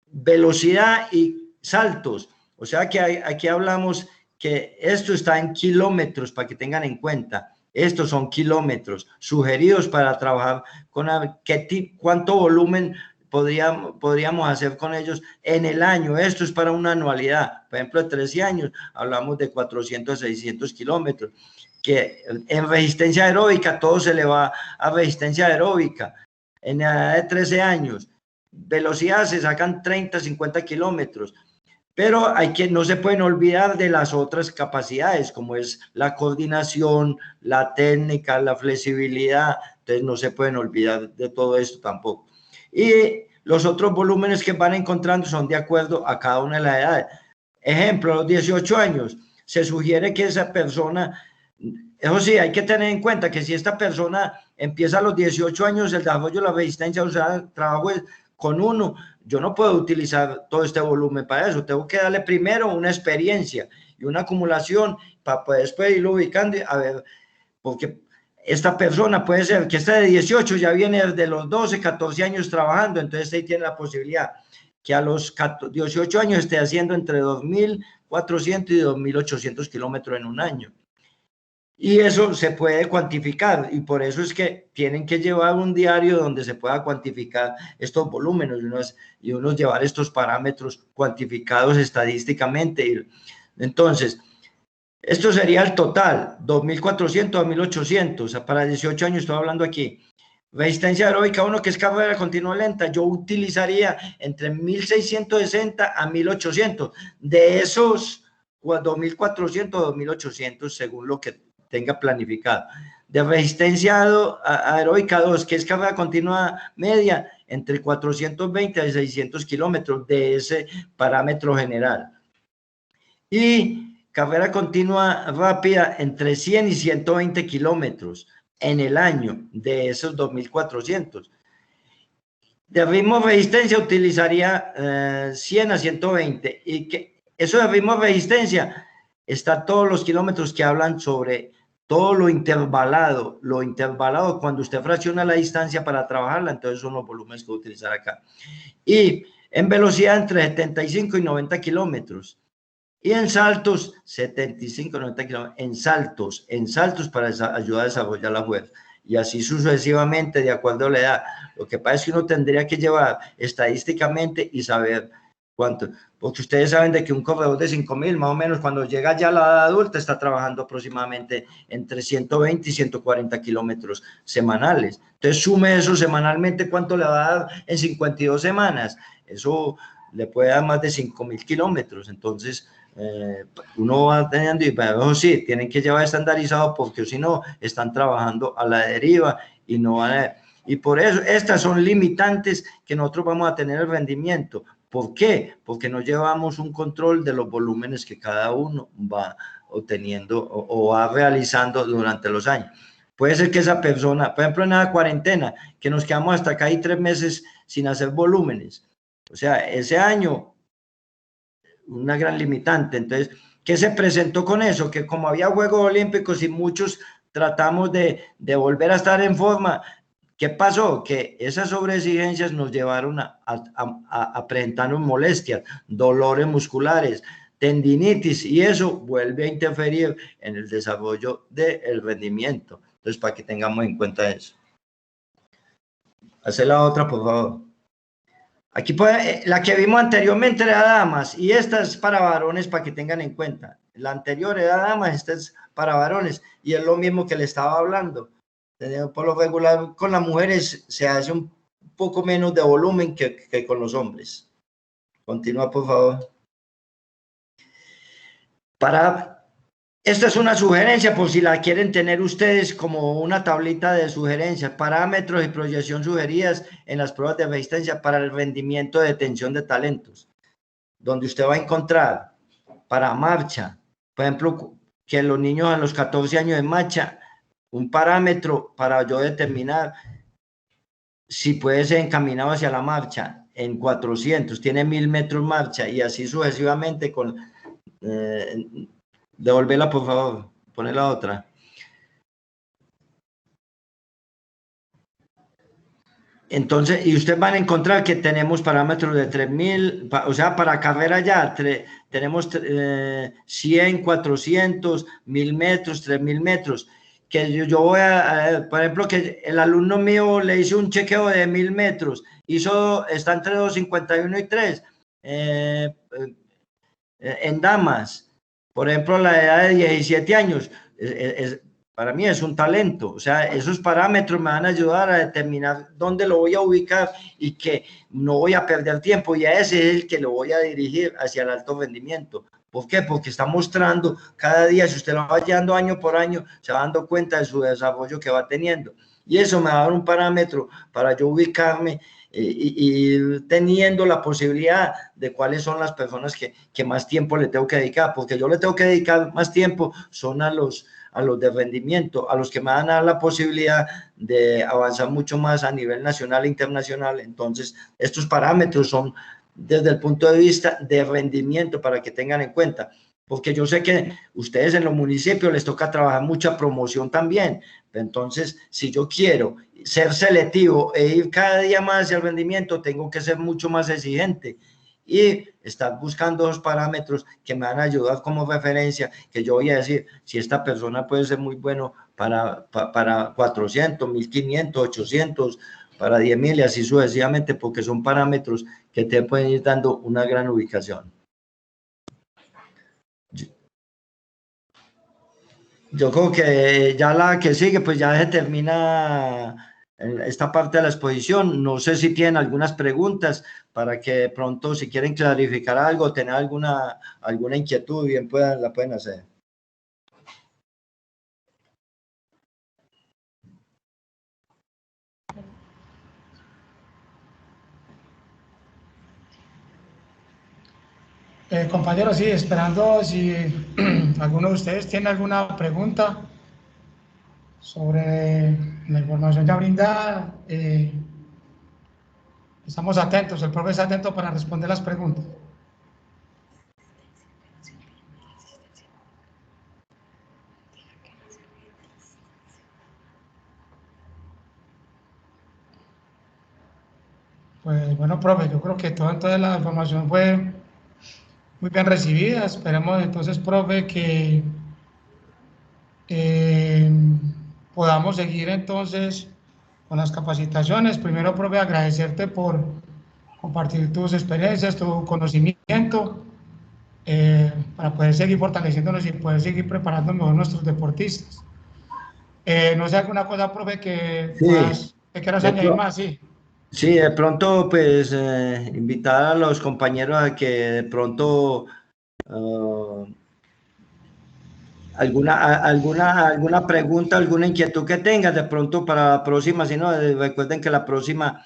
velocidad y saltos. O sea que aquí hablamos que esto está en kilómetros, para que tengan en cuenta. Estos son kilómetros sugeridos para trabajar con cuánto volumen podríamos hacer con ellos en el año. Esto es para una anualidad. Por ejemplo, de 13 años hablamos de 400 a 600 kilómetros. Que en resistencia aeróbica todo se le va a resistencia aeróbica. En la edad de 13 años, velocidad se sacan 30, 50 kilómetros. Pero no se pueden olvidar de las otras capacidades, como es la coordinación, la técnica, la flexibilidad. Entonces no se pueden olvidar de todo esto tampoco. Y los otros volúmenes que van encontrando son de acuerdo a cada una de las edades. Ejemplo, a los 18 años se sugiere que esa persona, eso sí, hay que tener en cuenta que si esta persona empieza a los 18 años el desarrollo de la resistencia, o sea, trabajo con uno, yo no puedo utilizar todo este volumen para eso. Tengo que darle primero una experiencia y una acumulación para después irlo ubicando. A ver, porque esta persona puede ser que esté de 18, ya viene desde los 12, 14 años trabajando, entonces ahí tiene la posibilidad que a los 18 años esté haciendo entre 2.400 y 2.800 kilómetros en un año. Y eso se puede cuantificar, y por eso es que tienen que llevar un diario donde se pueda cuantificar estos volúmenes y unos llevar estos parámetros cuantificados estadísticamente. Entonces, esto sería el total, 2.400 a 1.800, o sea, para 18 años estoy hablando aquí. Resistencia aeróbica 1, que es carrera continua lenta, yo utilizaría entre 1.660 a 1.800. De esos 2.400 a 2.800, según lo que tenga planificado. De resistencia aeróbica 2, que es carrera continua media, entre 420 a 600 kilómetros, de ese parámetro general. Y carrera continua rápida entre 100 y 120 kilómetros en el año, de esos 2.400. De ritmo resistencia utilizaría 100 a 120 y que eso de ritmo resistencia está todos los kilómetros que hablan sobre todo lo intervalado cuando usted fracciona la distancia para trabajarla, entonces son los volúmenes que voy a utilizar acá. Y en velocidad entre 75 y 90 kilómetros. Y en saltos, 75, 90 kilómetros, en saltos para ayudar a desarrollar la fuerza. Y así sucesivamente, de acuerdo a la edad. Lo que pasa es que uno tendría que llevar estadísticamente y saber cuánto. Porque ustedes saben de que un corredor de 5.000, más o menos, cuando llega ya a la edad adulta, está trabajando aproximadamente entre 120 y 140 kilómetros semanales. Entonces, sume eso semanalmente, ¿cuánto le va a dar en 52 semanas? Eso le puede dar más de 5.000 kilómetros. Entonces, uno va teniendo, y pero sí, tienen que llevar estandarizado porque si no, están trabajando a la deriva y no van a... Y por eso, estas son limitantes que nosotros vamos a tener el rendimiento. ¿Por qué? Porque no llevamos un control de los volúmenes que cada uno va obteniendo o va realizando durante los años. Puede ser que esa persona, por ejemplo, en la cuarentena, que nos quedamos hasta acá y 3 meses sin hacer volúmenes. O sea, ese año, una gran limitante. Entonces, ¿qué se presentó con eso? Que como había Juegos Olímpicos y muchos tratamos de volver a estar en forma, ¿qué pasó? Que esas sobreexigencias nos llevaron a presentarnos molestias, dolores musculares, tendinitis, y eso vuelve a interferir en el desarrollo del rendimiento. Entonces, para que tengamos en cuenta eso. Hace la otra, por favor. Aquí la que vimos anteriormente era damas y esta es para varones para que tengan en cuenta. La anterior era damas, esta es para varones y es lo mismo que le estaba hablando. Por lo regular con las mujeres se hace un poco menos de volumen que con los hombres. Continúa, por favor. Esta es una sugerencia por si la quieren tener ustedes como una tablita de sugerencias, parámetros y proyección sugeridas en las pruebas de resistencia para el rendimiento de detención de talentos, donde usted va a encontrar para marcha, por ejemplo, que los niños a los 14 años de marcha, un parámetro para yo determinar si puede ser encaminado hacia la marcha en 400, tiene 1.000 metros marcha y así sucesivamente con... devolverla, por favor, poner la otra. Entonces, y ustedes van a encontrar que tenemos parámetros de 3.000, o sea, para carrera ya, tenemos 100, 400, 1.000 metros, 3.000 metros, que yo voy por ejemplo, que el alumno mío le hizo un chequeo de 1.000 metros, está entre 2.51 y 3, en damas. Por ejemplo, la edad de 17 años, para mí es un talento. O sea, esos parámetros me van a ayudar a determinar dónde lo voy a ubicar y que no voy a perder tiempo. Y a ese es el que lo voy a dirigir hacia el alto rendimiento. ¿Por qué? Porque está mostrando cada día, si usted lo va llevando año por año, se va dando cuenta de su desarrollo que va teniendo. Y eso me va a dar un parámetro para yo ubicarme y teniendo la posibilidad de cuáles son las personas que más tiempo le tengo que dedicar, porque yo le tengo que dedicar más tiempo, son a los de rendimiento, a los que me van a dar la posibilidad de avanzar mucho más a nivel nacional e internacional. Entonces, estos parámetros son desde el punto de vista de rendimiento para que tengan en cuenta, porque yo sé que ustedes en los municipios les toca trabajar mucha promoción también. Entonces, si yo quiero ser selectivo e ir cada día más hacia el rendimiento, tengo que ser mucho más exigente y estar buscando los parámetros que me van a ayudar como referencia, que yo voy a decir, si esta persona puede ser muy bueno para 400, 1.500, 800, para 10.000 y así sucesivamente, porque son parámetros que te pueden ir dando una gran ubicación. Yo creo que ya la que sigue, pues ya se termina esta parte de la exposición. No sé si tienen algunas preguntas para que de pronto, si quieren clarificar algo, tener alguna inquietud, bien la pueden hacer. Compañeros, sí, esperando si alguno de ustedes tiene alguna pregunta sobre la información ya brindada. Estamos atentos, el profe está atento para responder las preguntas. Pues bueno, profe, yo creo que toda la información fue muy bien recibida. Esperemos entonces, profe, que podamos seguir entonces con las capacitaciones. Primero, profe, agradecerte por compartir tus experiencias, tu conocimiento, para poder seguir fortaleciéndonos y poder seguir preparando mejor nuestros deportistas. No sé, alguna cosa, profe, Sí, que quieras de, añadir pro- más, sí. sí, de pronto, pues, invitar a los compañeros a que de pronto alguna pregunta, alguna inquietud que tengas de pronto para la próxima, si no, recuerden que la próxima,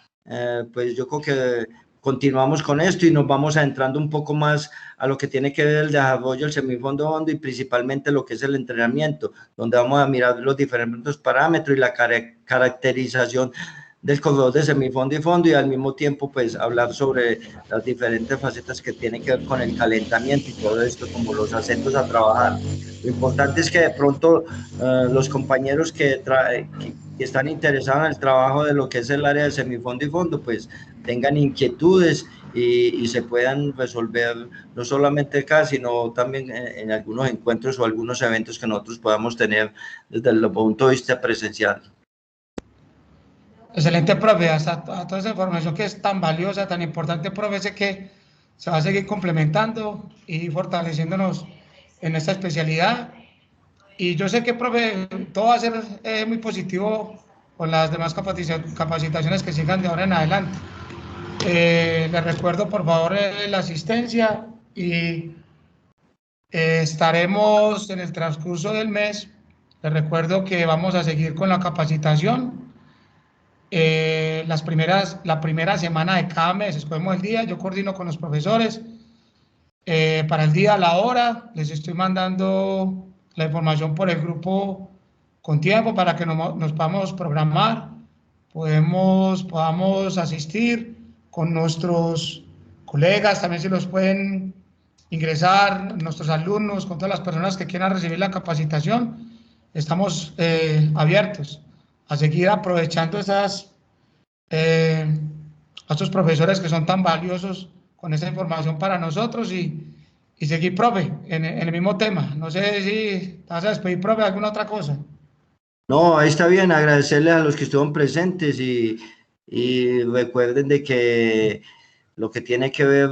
pues yo creo que continuamos con esto y nos vamos adentrando un poco más a lo que tiene que ver el desarrollo, el semifondo hondo y principalmente lo que es el entrenamiento, donde vamos a mirar los diferentes parámetros y la caracterización del corredor de semifondo y fondo, y al mismo tiempo pues hablar sobre las diferentes facetas que tienen que ver con el calentamiento y todo esto, como los acentos a trabajar. Lo importante es que de pronto los compañeros que están interesados en el trabajo de lo que es el área de semifondo y fondo, pues tengan inquietudes y se puedan resolver no solamente acá, sino también en algunos encuentros o algunos eventos que nosotros podamos tener desde el punto de vista presencial. Excelente, profe, hasta toda esa información que es tan valiosa, tan importante, profe, sé que se va a seguir complementando y fortaleciéndonos en esta especialidad. Y yo sé que, profe, todo va a ser muy positivo con las demás capacitaciones que sigan de ahora en adelante. Les recuerdo, por favor, la asistencia y estaremos en el transcurso del mes. Les recuerdo que vamos a seguir con la capacitación. La primera semana de cada mes, escogemos el día, yo coordino con los profesores para el día, la hora, les estoy mandando la información por el grupo con tiempo para que nos podamos programar, podamos asistir con nuestros colegas, también si los pueden ingresar, nuestros alumnos, con todas las personas que quieran recibir la capacitación, estamos abiertos a seguir aprovechando a estos profesores que son tan valiosos con esa información para nosotros y seguir, profe, en el mismo tema. No sé si te vas a despedir, profe, alguna otra cosa. No, ahí está bien, agradecerles a los que estuvieron presentes y recuerden de que lo que tiene que ver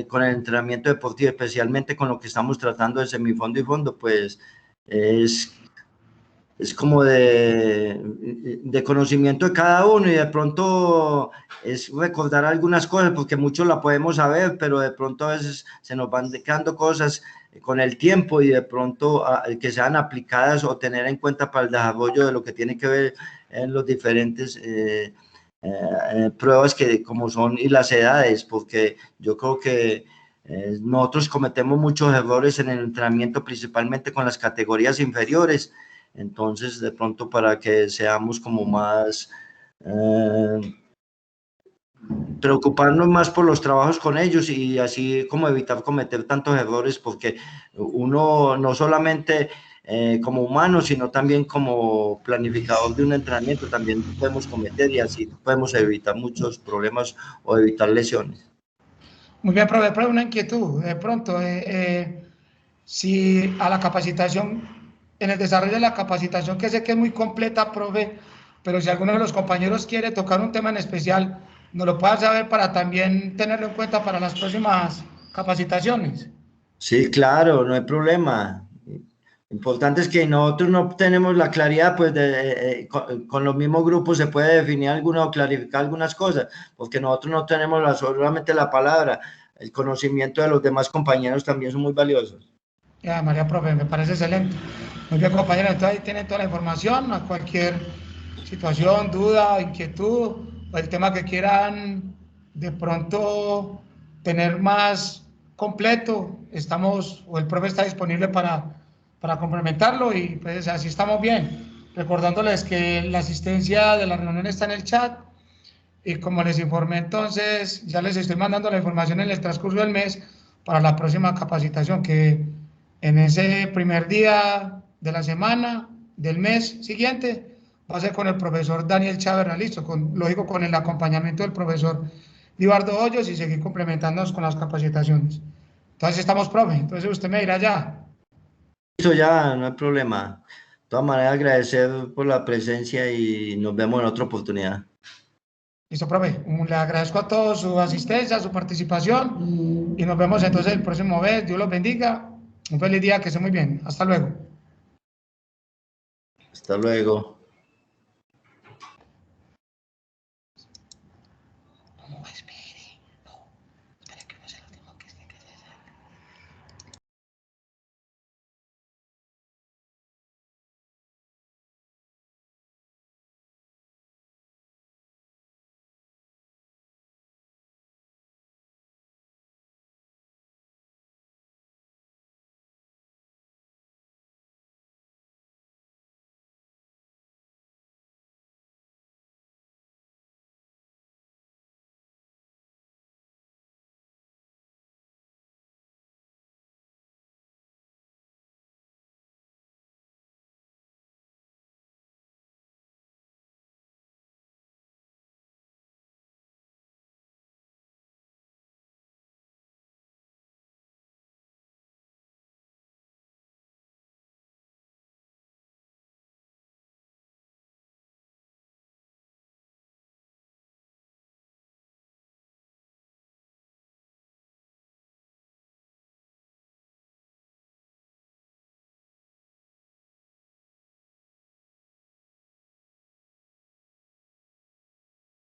con el entrenamiento deportivo, especialmente con lo que estamos tratando de semifondo y fondo, pues es como de conocimiento de cada uno, y de pronto es recordar algunas cosas, porque muchos la podemos saber, pero de pronto a veces se nos van quedando cosas con el tiempo y de pronto que sean aplicadas o tener en cuenta para el desarrollo de lo que tiene que ver en los diferentes pruebas que como son y las edades, porque yo creo que nosotros cometemos muchos errores en el entrenamiento, principalmente con las categorías inferiores. Entonces, de pronto para que seamos como más, preocuparnos más por los trabajos con ellos y así como evitar cometer tantos errores, porque uno no solamente como humano, sino también como planificador de un entrenamiento, también podemos cometer y así podemos evitar muchos problemas o evitar lesiones. Muy bien, profe, una inquietud. De pronto, si a la capacitación, en el desarrollo de la capacitación, que sé que es muy completa, profe, pero si alguno de los compañeros quiere tocar un tema en especial, nos lo pueda saber para también tenerlo en cuenta para las próximas capacitaciones. Sí, claro, no hay problema. Lo importante es que nosotros no tenemos la claridad, pues con los mismos grupos se puede definir alguna o clarificar algunas cosas, porque nosotros no tenemos solamente la palabra, el conocimiento de los demás compañeros también son muy valiosos. Ya, María, profe, me parece excelente. Muy bien, compañero, entonces ahí tienen toda la información, a cualquier situación, duda, inquietud, o el tema que quieran de pronto tener más completo, estamos, o el profe está disponible para complementarlo y pues así estamos bien. Recordándoles que la asistencia de la reunión está en el chat Y como les informé entonces, ya les estoy mandando la información en el transcurso del mes para la próxima capacitación, que en ese primer día de la semana, del mes siguiente, va a ser con el profesor Daniel Chávez, listo, lógico, con el acompañamiento del profesor Libardo Hoyos y seguir complementándonos con las capacitaciones. Entonces estamos, profe, entonces usted me dirá ya. Listo, ya, no hay problema. De todas maneras, agradecer por la presencia y nos vemos en otra oportunidad. Listo, profe. Le agradezco a todos su asistencia, su participación y nos vemos entonces el próximo vez. Dios los bendiga. Un feliz día, que esté muy bien. Hasta luego. Hasta luego.